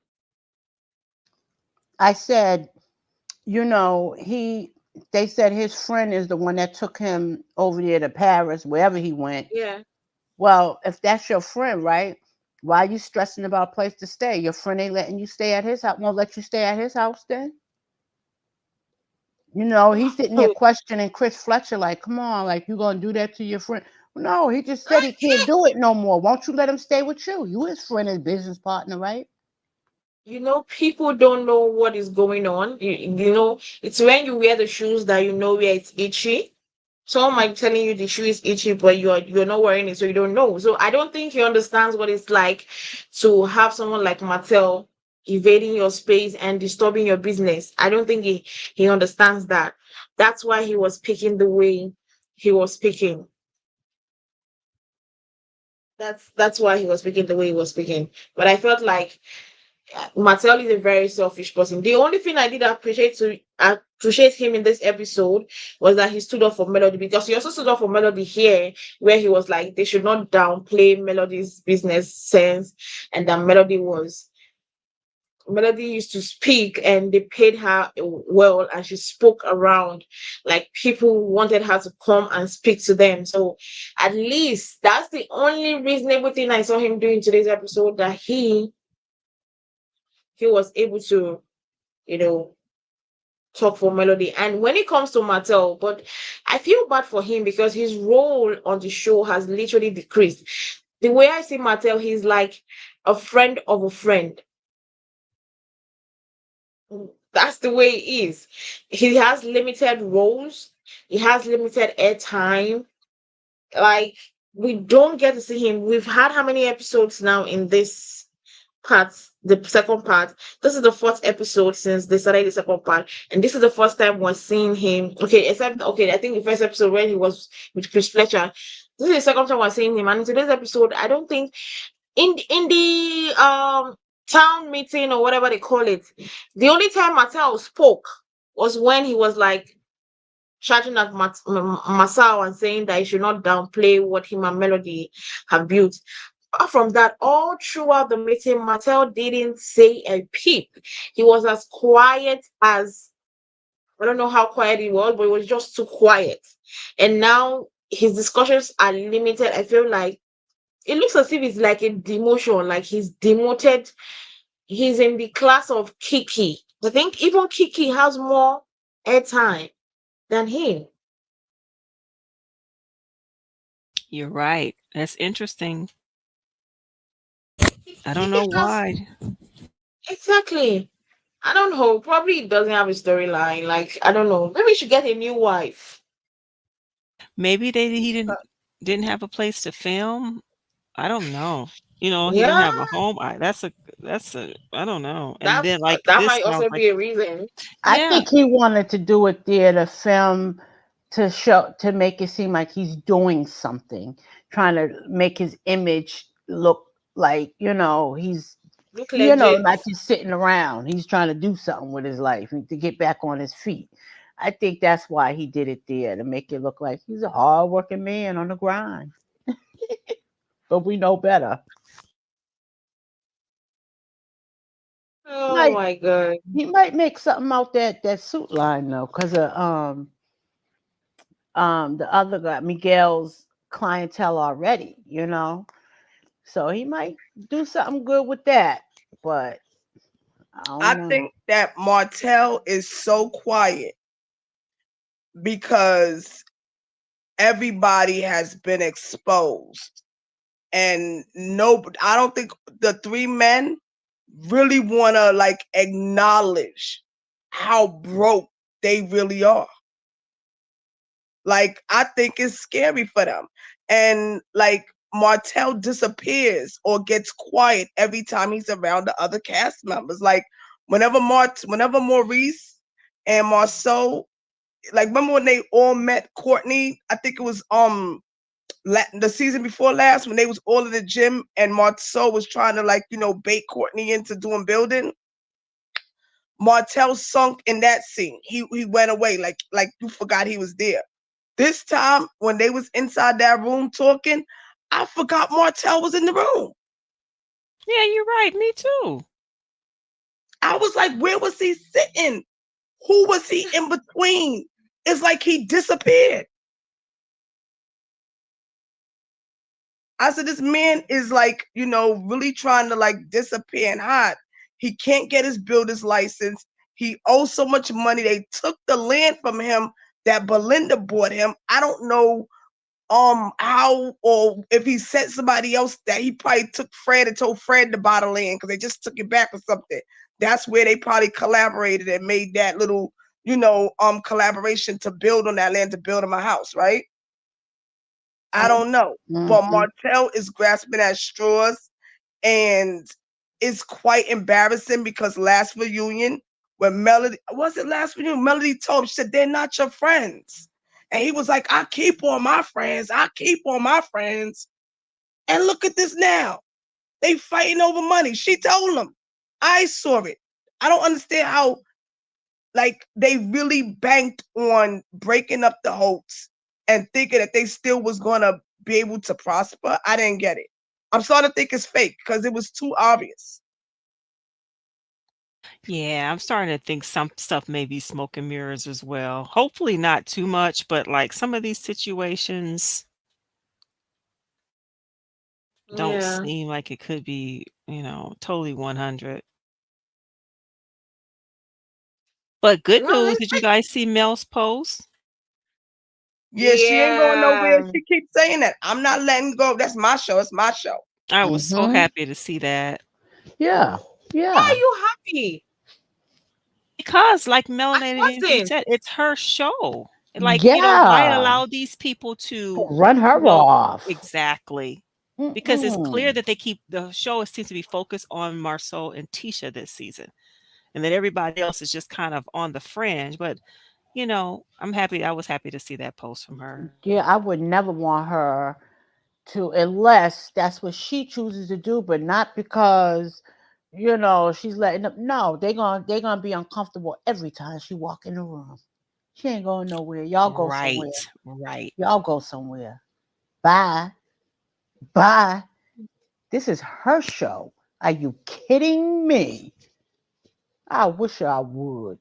I said, he. They said his friend is the one that took him over there to Paris, wherever he went. Yeah. Well, if that's your friend, right? Why are you stressing about a place to stay? Your friend ain't letting you stay at his house. Won't let you stay at his house then? He's sitting there questioning Chris Fletcher, like, come on, like, you gonna do that to your friend? No, he just said he can't do it no more. Won't you let him stay with you? You his friend and business partner, right? People don't know what is going on. It's when you wear the shoes that you know where it's itchy. Someone might be telling you the shoe is itchy, but you're not wearing it, so you don't know. So I don't think he understands what it's like to have someone like Martell invading your space and disturbing your business. I don't think he understands that. That's why he was picking the way he was picking. That's why he was picking the way he was picking. But I felt like Martell is a very selfish person. The only thing I did appreciate him in this episode was that he stood up for Melody, because he also stood up for Melody here, where he was like they should not downplay Melody's business sense, and that Melody used to speak and they paid her well, and she spoke around, like people wanted her to come and speak to them. So at least that's the only reasonable thing I saw him do in today's episode, that he was able to, you know, talk for Melody. And when it comes to Martell, but I feel bad for him because his role on the show has literally decreased. The way I see Martell, he's like a friend of a friend. That's the way he is. He has limited roles, he has limited airtime. Like, we don't get to see him. We've had how many episodes now in this part, the second part? This is the fourth episode since they started the second part, and this is the first time we're seeing him. Okay, except I think the first episode when he was with Chris Fletcher. This is the second time we're seeing him, and in today's episode, I don't think in the town meeting or whatever they call it, the only time Martell spoke was when he was like shouting at Marsau and saying that he should not downplay what him and Melody have built. Apart from that, all throughout the meeting, Martell didn't say a peep. He was as quiet as, I don't know how quiet he was, but it was just too quiet. And now his discussions are limited. I feel like it looks as if it's like a demotion, like he's demoted. He's in the class of Kiki. I think even Kiki has more airtime than him. You're right. That's interesting. I don't Kiki know has why. exactly. I don't know. Probably it doesn't have a storyline. Like, I don't know. Maybe we should get a new wife. Maybe he didn't have a place to film. I don't know. He didn't Yeah, have a home. That's a I don't know. And that's then like that this might sounds also like be a reason. I yeah, think he wanted to do it there to film, to make it seem like he's doing something, trying to make his image look like, he's Look legit. not just sitting around. He's trying to do something with his life and to get back on his feet. I think that's why he did it there, to make it look like he's a hard working man on the grind. But we know better. Oh Like my god. he might make something out that suit line though, because of the other guy, Miguel's clientele already, you know. So he might do something good with that. But I I don't know. think that Martell is so quiet because everybody has been exposed. And no, I don't think the three men really want to like acknowledge how broke they really are. Like, I think it's scary for them. And like, Martell disappears or gets quiet every time he's around the other cast members. Like, whenever Maurice and Marsau, like, remember when they all met Courtney? I think it was the season before last when they was all in the gym and Marsau was trying to, like, bait Courtney into doing building. Martell sunk in that scene. He went away like you forgot he was there. This time when they was inside that room talking, I forgot Martell was in the room. Yeah, you're right. Me too. I was like, where was he sitting? Who was he in between? It's like he disappeared. I said, this man is like, really trying to like disappear and hide. He can't get his builder's license. He owes so much money. They took the land from him that Belinda bought him. I don't know how or if he sent somebody else that he probably took Fred and told Fred to buy the land because they just took it back or something. That's where they probably collaborated and made that little, collaboration to build on that land to build him a house, right? I don't know. But Mm-hmm. Martell is grasping at straws and it's quite embarrassing because last reunion, when Melody, was it last reunion? Melody told him, she said, they're not your friends. And he was like, I keep on my friends. I keep on my friends. And look at this now. They fighting over money. She told him. I saw it. I don't understand how like they really banked on breaking up the Holtz and thinking that they still was gonna be able to prosper. I didn't get it. I'm starting to think it's fake because it was too obvious. Yeah, I'm starting to think some stuff may be smoke and mirrors as well. Hopefully not too much, but like some of these situations don't Yeah. seem like it could be, totally 100. But good No, news, let's did you guys see Mel's post? Yeah, she ain't going nowhere. yeah. She keeps saying that. I'm not letting go. That's my show. It's my show. I was so Mm-hmm. happy to see that. Yeah. Why are Yeah. you happy? Because like I Melanated Energy wasn't. said, it's her show. Like, why Yeah. allow these people to, Run you her know off. exactly. Because it's clear Mm-mm. that the show seems to be focused on Marceau and Tisha this season. And that everybody else is just kind of on the fringe. But, I was happy to see that post from her. Yeah, I would never want her to, unless that's what she chooses to do, but not because she's letting them. No, they're gonna be uncomfortable every time she walk in the room. She ain't going nowhere. Y'all go somewhere. Right, right. Y'all go somewhere. Bye. Bye. This is her show. Are you kidding me? I wish I would.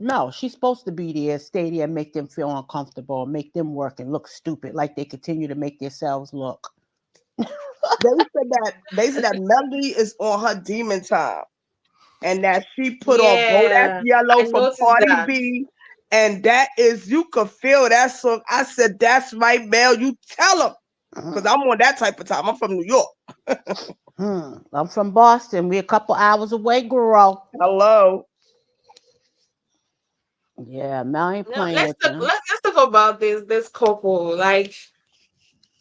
No, she's supposed to be there, stay there, make them feel uncomfortable, make them work and look stupid like they continue to make themselves look. They said that Melody is on her demon time and that she put on Bodak Yeah. Yellow I from noticed Cardi that. B. And that is, you could feel that song. I said, that's right, Mel. You tell them. Because I'm on that type of time. I'm from New York. I'm from Boston. We're a couple hours away, girl. Hello. Yeah, Mel ain't No, playing with them. let's talk about this couple. Like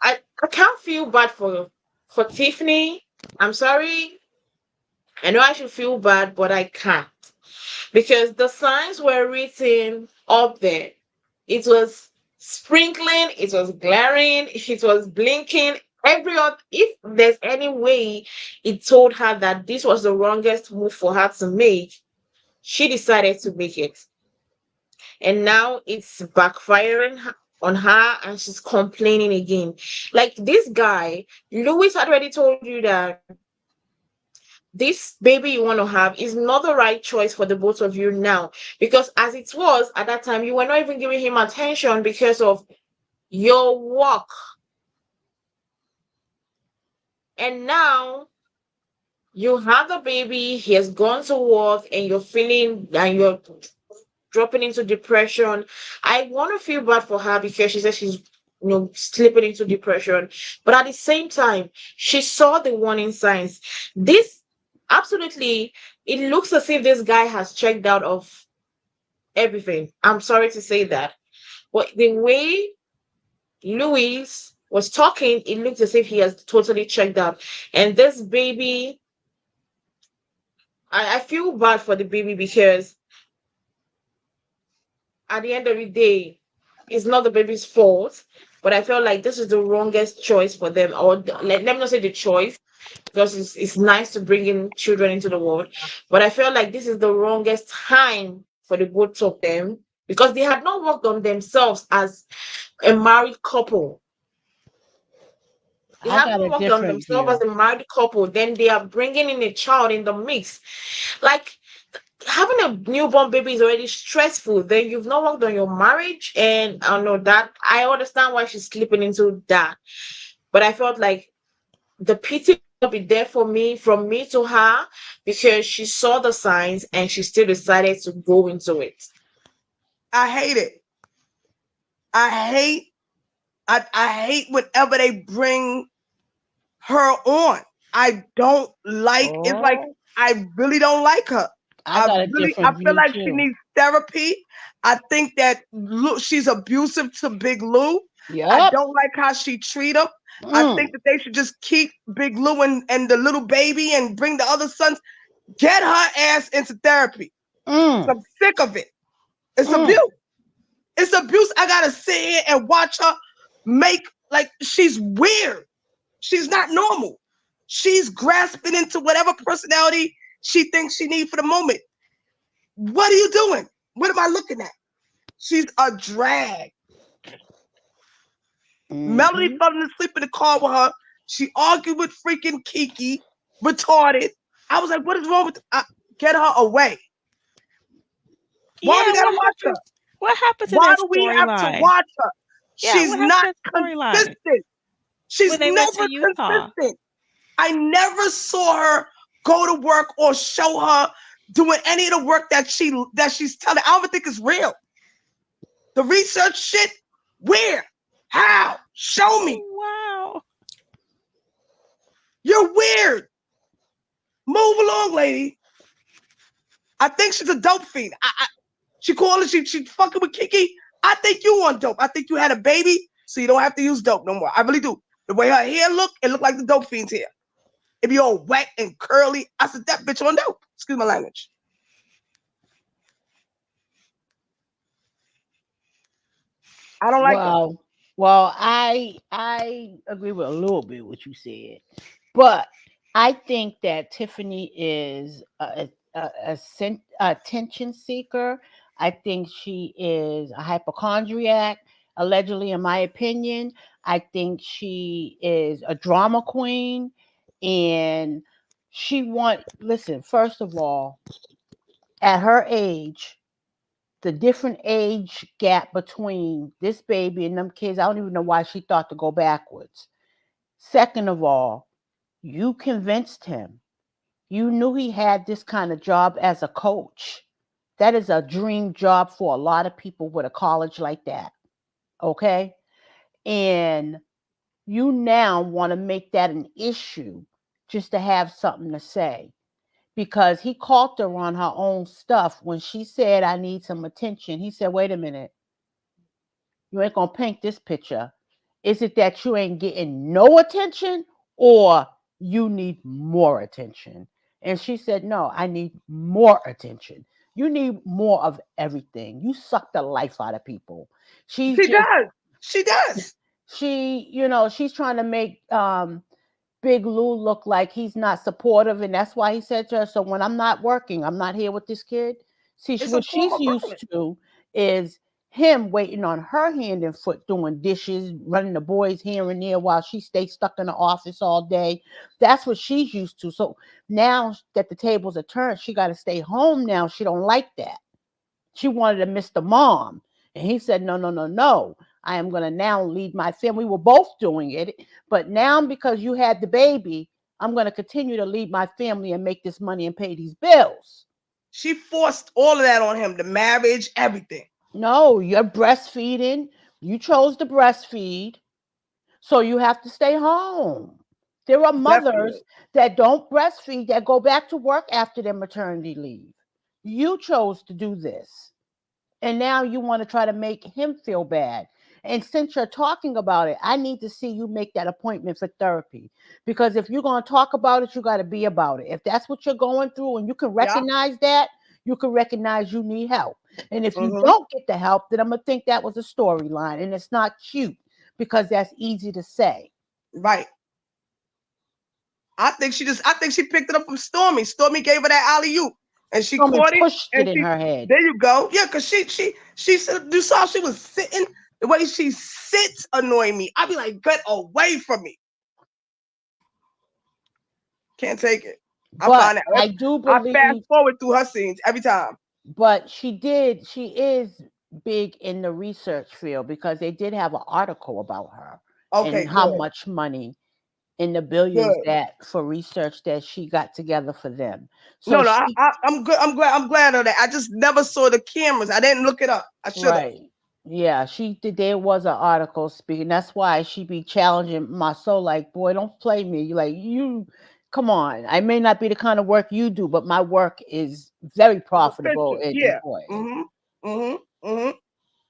I can't feel bad for Tiffany. I'm sorry. I know I should feel bad, but I can't. Because the signs were written up there. It was sprinkling, it was glaring, it was blinking. If there's any way it told her that this was the wrongest move for her to make, she decided to make it. And now it's backfiring on her and she's complaining again. Like this guy, Louis had already told you that this baby you want to have is not the right choice for the both of you now. Because as it was at that time, you were not even giving him attention because of your work. And now you have the baby, he has gone to work, and you're feeling and you're dropping into depression. I want to feel bad for her because she says she's slipping into depression. But at the same time, she saw the warning signs. This absolutely, it looks as if this guy has checked out of everything. I'm sorry to say that. But the way Louis was talking, it looks as if he has totally checked out. And this baby, I feel bad for the baby because at the end of the day, it's not the baby's fault. But I felt like this is the wrongest choice for them. Or let me not say the choice, because it's nice to bring in children into the world. But I felt like this is the wrongest time for the both of them because they had not worked on themselves as a married couple. They I got haven't a worked on different themselves as view. a married couple. Then they are bringing in a child in the mix. Like having a newborn baby is already stressful. Then you've not worked on your marriage, and I know that I understand why she's slipping into that. But I felt like the pity will not be there for me from me to her because she saw the signs and she still decided to go into it. I hate it. I hate I hate whenever they bring her on. I don't like it's like Oh, I really don't like her. I got a I different feel view like she too. needs therapy. I think that she's abusive to Big Lou. I Yep. don't like how she treat him. I think Mm, that they should just keep Big Lou and the little baby and bring the other sons. Get her ass into therapy. mm, I'm sick of it. It's mm. abuse. It's abuse. I gotta sit here and watch her make like she's weird. She's not normal. She's grasping into whatever personality she thinks she needs for the moment. What are you doing? What am I looking at? She's a drag. Melody Hmm. fell asleep in the car with her. She argued with freaking Kiki, retarded. I was like, what is wrong with get her away? Why Yeah, we gotta watch her? what happened to Why that do we have to storyline? watch her? Yeah, She's what happened not to that storyline consistent. She's when they went to never Utah? consistent. I never saw her go to work or show her doing any of the work that she's telling. I don't think it's real. The research shit, where? How? Show me. Wow. You're weird. Move along, lady. I think she's a dope fiend. She calling, she fucking with Kiki. I think you on dope. I think you had a baby, so you don't have to use dope no more. I really do. The way her hair look, it look like the dope fiend's hair. It be all wet and curly. I said that bitch on dope. Excuse my language. I don't like her. Well, well, I agree with a little bit what you said, but I think that Tiffany is a attention seeker. I think she is a hypochondriac. Allegedly, in my opinion, I think she is a drama queen, and she want listen. First of all, at her age, the different age gap between this baby and them kids, I don't even know why she thought to go backwards. Second of all, you convinced him. You knew he had this kind of job as a coach. That is a dream job for a lot of people with a college like that. Okay? And you now want to make that an issue just to have something to say because he caught her on her own stuff when she said, I need some attention. He said, wait a minute, you ain't gonna paint this picture. Is it that you ain't getting no attention or you need more attention? And she said, no, I need more attention. You need more of everything. You suck the life out of people. She's She just does. She does. she's trying to make Big Lou look like he's not supportive, and that's why he said to her, so when I'm not working, I'm not here with this kid. See, It's a what form she's of used violence. to is him waiting on her hand and foot doing dishes, running the boys here and there while she stays stuck in the office all day. That's what she's used to. So now that the tables are turned, she got to stay home now. She don't like that. She wanted to miss the mom. And he said, no, no, no, no. I am going to now lead my family. We were both doing it. But now, because you had the baby, I'm going to continue to lead my family and make this money and pay these bills. She forced all of that on him, the marriage, everything. No, you're breastfeeding. You chose to breastfeed. So you have to stay home. There are mothers Definitely. that don't breastfeed that go back to work after their maternity leave. You chose to do this. And now you want to try to make him feel bad. And since you're talking about it, I need to see you make that appointment for therapy. Because if you're going to talk about it, you got to be about it. If that's what you're going through and you can Yeah. recognize that, you can recognize you need help. And if you Mm-hmm. don't get the help, then I'm going to think that was a storyline and it's not cute because that's easy to say. Right. I think she picked it up from Stormy. Stormy gave her that alley oop, and she Someone caught it, pushed it and in she her head. there you go. Yeah, cause she said you saw she was sitting. The way she sits annoy me. I be like, get away from me. Can't take it. I But find that I do I fast believe, forward through her scenes every time. but she is big in the research field because they did have an article about her Okay, and how good, much money in the billions good. that for research that she got together for them. No, So no, she, I'm good. I'm glad of that. I just never saw the cameras. I didn't look it up. I should have. right. Yeah, she did. There was an article speaking. That's why she be challenging my soul. Like, boy, don't play me. You like you. Come on. I may not be the kind of work you do, but my work is very profitable Official. and Yeah. important. Mm-hmm. Mm-hmm. Mm-hmm.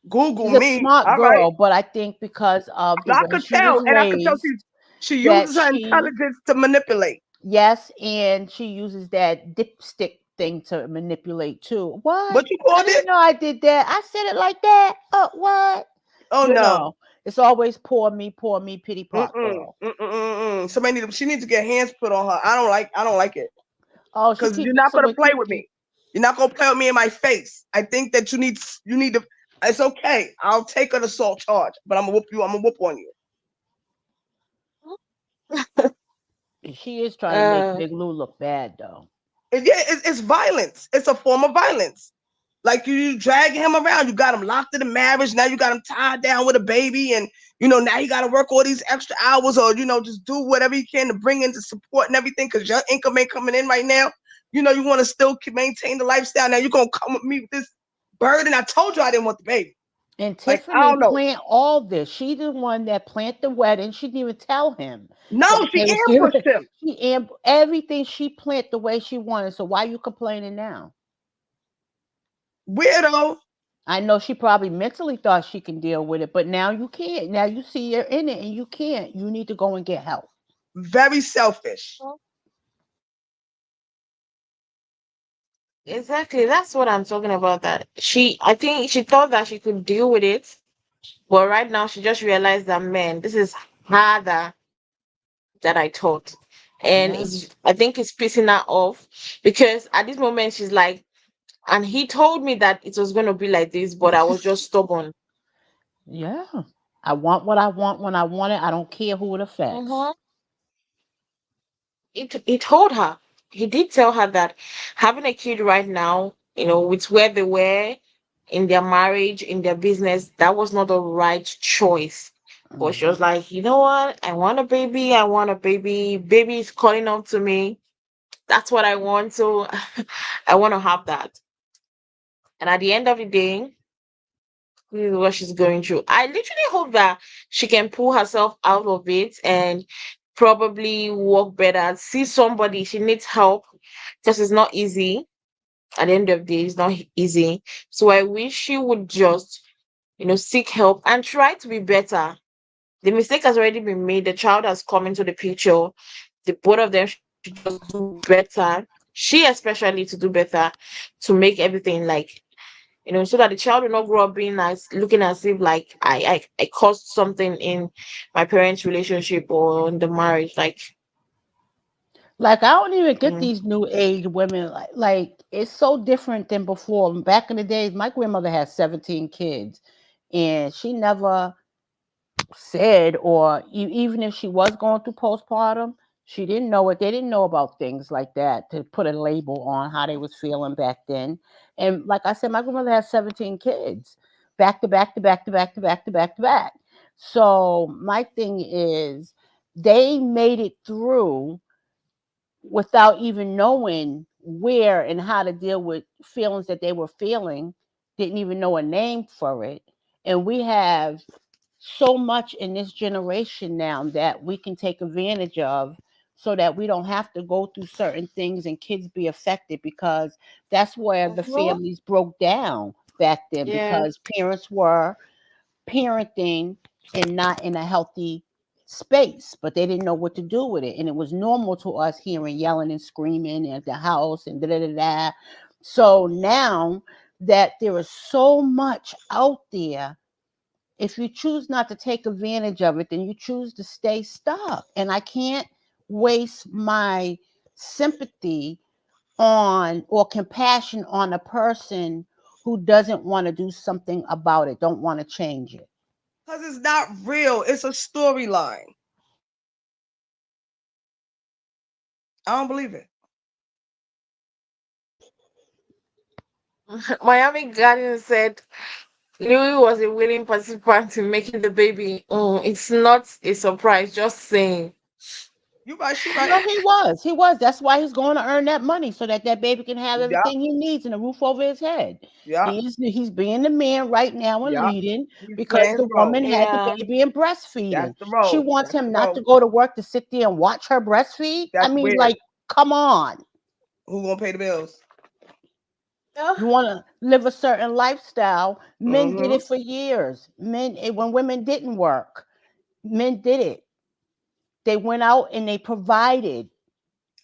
Google She's a me. smart All right. girl, but I think because of the I way could she was tell, and I could tell raised, she that uses her she, intelligence to manipulate. yes, and she uses that dipstick thing to manipulate too. What? What you I called didn't it? know I did that. I said it like that. What? Oh You no. know, it's always poor me, pity pot Mm-mm. girl. Mm-mm. She needs to get hands put on her. I don't like it. Oh, she Because keep you're not messing gonna with play with Kiki. me. You're not gonna play with me in my face. I think that you need to it's okay. I'll take an assault charge, but I'm gonna whoop you, I'm gonna whoop on you. She is trying to make uh Big Lou look bad though. Yeah, it's violence. It's a form of violence. Like you dragging him around, you got him locked in a marriage. Now you got him tied down with a baby, and now you got to work all these extra hours, or just do whatever you can to bring in the support and everything, because your income ain't coming in right now. You want to still maintain the lifestyle. Now you're gonna come with me with this burden. I told you I didn't want the baby. And Like I Tiffany don't know. planned all this. She the one that planned the wedding. She didn't even tell him No, that she they was ambushed getting. him. Everything she planned the way she wanted. So why you complaining now? Weirdo. I know she probably mentally thought she can deal with it, but now you can't. Now you see you're in it and you can't. You need to go and get help. Very selfish. exactly, that's what I'm talking about. That I think she thought that she could deal with it, but right now she just realized that, man, this is harder than I thought. And Yeah. I think it's pissing her off, because at this moment she's like, and he told me that it was going to be like this, but I was just stubborn. Yeah. I want what I want when I want it. I don't care who it affects. Mm-hmm. He told her, he did tell her that having a kid right now, with where they were in their marriage, in their business, that was not the right choice. But she Mhm. was like, you know what? I want a baby. I want a baby. Baby is calling up to me. That's what I want. So I want to have that. And at the end of the day, this is what she's going through. I literally hope that she can pull herself out of it and probably work better. See somebody. She needs help because it's not easy. At the end of the day, it's not easy. So I wish she would just, seek help and try to be better. The mistake has already been made. The child has come into the picture. The both of them should just do better. She especially to do better, to make everything like, so that the child will not grow up being as looking as if like I caused something in my parents' relationship or in the marriage. Like, Like I don't even get Mm. these new age women. Like it's so different than before. Back in the days, my grandmother had 17 kids, and she never said, or even if she was going through postpartum, she didn't know it. They didn't know about things like that to put a label on how they was feeling back then. And like I said, my grandmother had 17 kids, back to back to back to back to back to back to back. So my thing is, they made it through without even knowing where and how to deal with feelings that they were feeling, didn't even know a name for it. And we have so much in this generation now that we can take advantage of, so that we don't have to go through certain things and kids be affected, because that's where the Mhm. families broke down back then, Yeah. because parents were parenting and not in a healthy space, but they didn't know what to do with it. And it was normal to us hearing yelling and screaming at the house and da da da da. So now that there is so much out there, if you choose not to take advantage of it, then you choose to stay stuck. And I can't waste my sympathy on, or compassion on, a person who doesn't want to do something about it, don't want to change it. Because it's not real. It's a storyline. I don't believe it. Miami Garden said Louis was a willing participant in making the baby. It's not a surprise, just saying. You right, she right. No, he was. He was. That's why he's going to earn that money, so that that baby can have Yep, everything he needs and a roof over his head. yep, He's being the man right now and yep. leading, He's because playing his the woman role. had the Yeah. baby and That's breastfeeding. the She role. wants That's the him not to role. go to work, to sit there and watch her breastfeed. I That's mean, weird. like, come on. Who gonna pay the bills? Yeah. You want to live a certain lifestyle. Men did Mm-hmm. it for years. When women didn't work, men did it. They went out and they provided.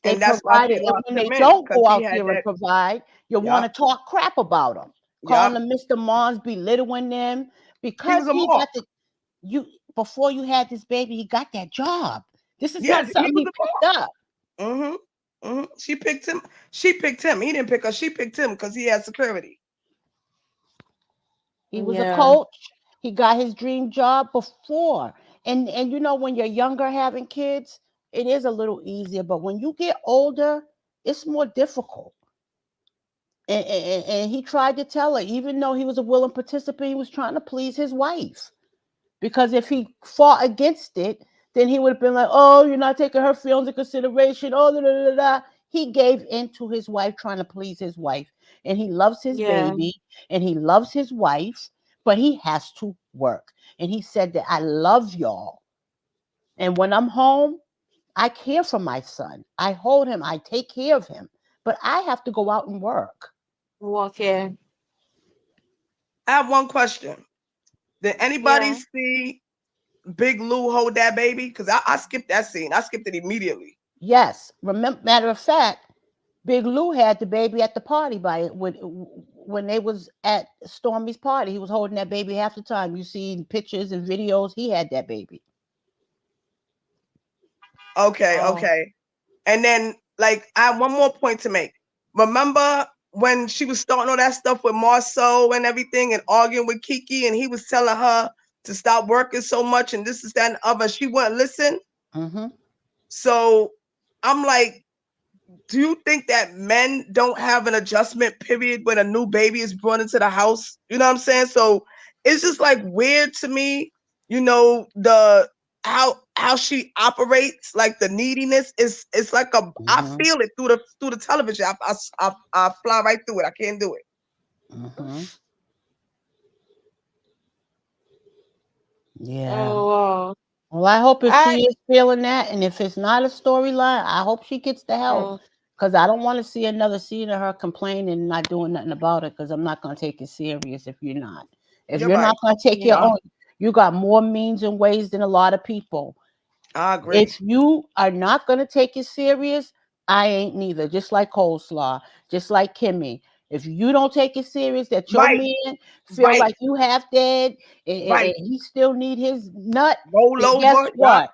They And that's why she provided. And lost when him they in, don't because go he out had there and that. provide, you want Yep, to talk crap about them, calling yep. them Mr. Mons, belittling them, He was because a he mark. got the, you, before you had this baby, he got that job. This is not Yes, he something was he a picked up. mark. Mm-hmm. Mm-hmm. She picked him. She picked him. He didn't pick her. She picked him because he had security. He was a Yeah. coach. He got his dream job before. And you know, when you're younger having kids, it is a little easier, but when you get older, it's more difficult. And he tried to tell her, even though he was a willing participant, he was trying to please his wife. Because if he fought against it, then he would have been like, "Oh, you're not taking her feelings into consideration." Oh, da, da, da, da. He gave in to his wife, trying to please his wife. And he loves his Yeah. baby and he loves his wife, but he has to work. And he said that, "I love y'all. And when I'm home, I care for my son. I hold him, I take care of him. But I have to go out and work." Okay. I have one question. Did anybody Yeah. see Big Lou hold that baby? Because I skipped that scene. I skipped it immediately. Yes. Remember, matter of fact, Big Lou had the baby at the party when they was at Stormy's party. He was holding that baby half the time. You see pictures and videos. He had that baby. Okay, Oh. okay. And then, like, I have one more point to make. Remember when she was starting all that stuff with Marsau and everything and arguing with Kiki, and he was telling her to stop working so much and this is that and the other. She wouldn't listen. Hmm. So I'm like, do you think that men don't have an adjustment period when a new baby is brought into the house? You know what I'm saying? So it's just like weird to me, the how she operates, like the neediness is it's like a I Hmm. feel it through the television. I fly right through it. I can't do it. Hmm. Yeah. Oh wow. Well, I hope if I she is feeling that, and if it's not a storyline, I hope she gets the help. mm, Because I don't want to see another scene of her complaining and not doing nothing about it. Because I'm not going to take it serious if you're not. If You're you're right. not going to take your yeah. own, you got more means and ways than a lot of people. I agree. If you are not going to take it serious, I ain't neither. Just like Coleslaw, just like Kimmy. If you don't take it serious, that your Right, man feel right, like you half dead, and right. he still need his nut, Roll then guess over. Yup. what?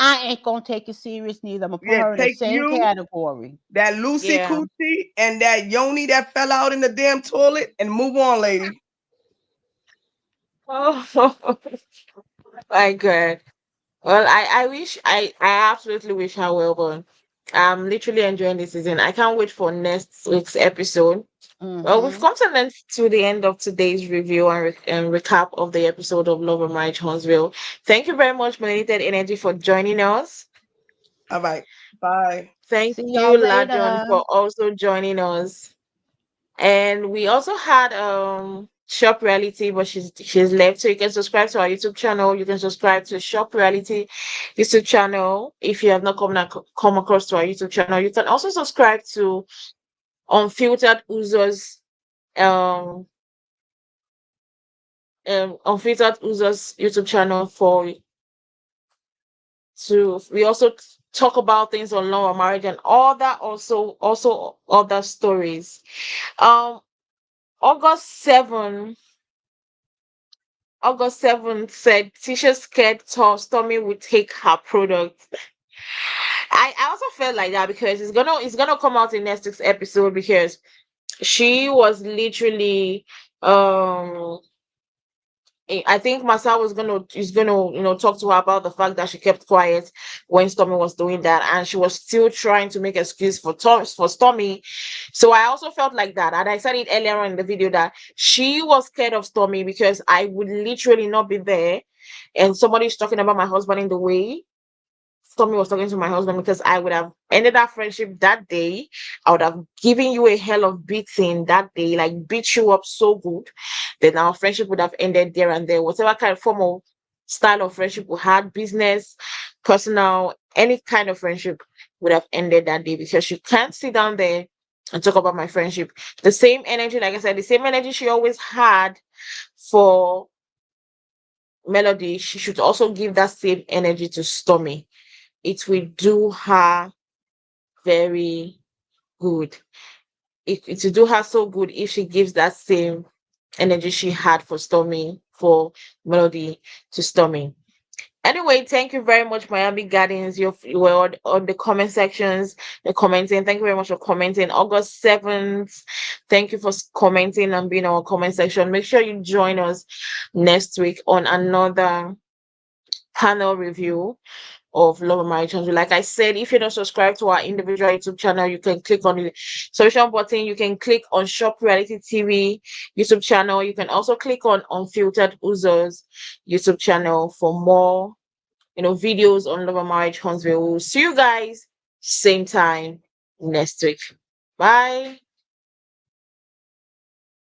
I ain't gonna take it serious neither. I'm gonna put Yeah, her in the take same you, category. that Lucy Yeah. Coochie, and that Yoni that fell out in the damn toilet, and move on, lady. Oh my God. Well, I wish I absolutely wish her well, but I'm literally enjoying this season. I can't wait for next week's episode. Well, we've Mm-hmm. come to the end of today's review and recap of the episode of Love and Marriage Huntsville. Thank you very much, Melanated Energy, for joining us. All right. Bye. Thank See you, y'all Ladron, later. for also joining us. And we also had Shop Reality, but she's left. So you can subscribe to our YouTube channel. You can subscribe to Shop Reality YouTube channel if you have not come across to our YouTube channel. You can also subscribe to Unfiltered Uzo's um Unfiltered Uzo's YouTube channel for to we also talk about things on law and marriage and all that, also other stories. Um August 7 August 7th said Tisha scared Stormy would take her product. I also felt like that because it's gonna come out in next week's episode because she was literally I think Marsau is gonna talk to her about the fact that she kept quiet when Stormy was doing that, and she was still trying to make excuse for Stormy. So I also felt like that, and I said it earlier on in the video that she was scared of Stormy because I would literally not be there, and somebody's talking about my husband in the way Tommy was talking to my husband because I would have ended that friendship that day. I would have given you a hell of beating that day, like beat you up so good. Then our friendship would have ended there and there. Whatever kind of form of style of friendship we had, business, personal, any kind of friendship would have ended that day because you can't sit down there and talk about my friendship. The same energy, like I said, the same energy she always had for Melody, she should also give that same energy to Stormy. It will do her very good. It will do her so good if she gives that same energy she had for Stormy, for Melody to Stormy. Anyway, thank you very much, Miami Gardens. You were on the comment sections, the commenting. Thank you very much for commenting. August 7th. Thank you for commenting and being on our comment section. Make sure you join us next week on another panel review of Love and Marriage Huntsville. Like I said, if you don't subscribe to our individual YouTube channel, you can click on the subscription button. You can click on Shop Reality TV YouTube channel. You can also click on Unfiltered Uzo's YouTube channel for more, videos on Love and Marriage Huntsville. We'll see you guys same time next week. Bye.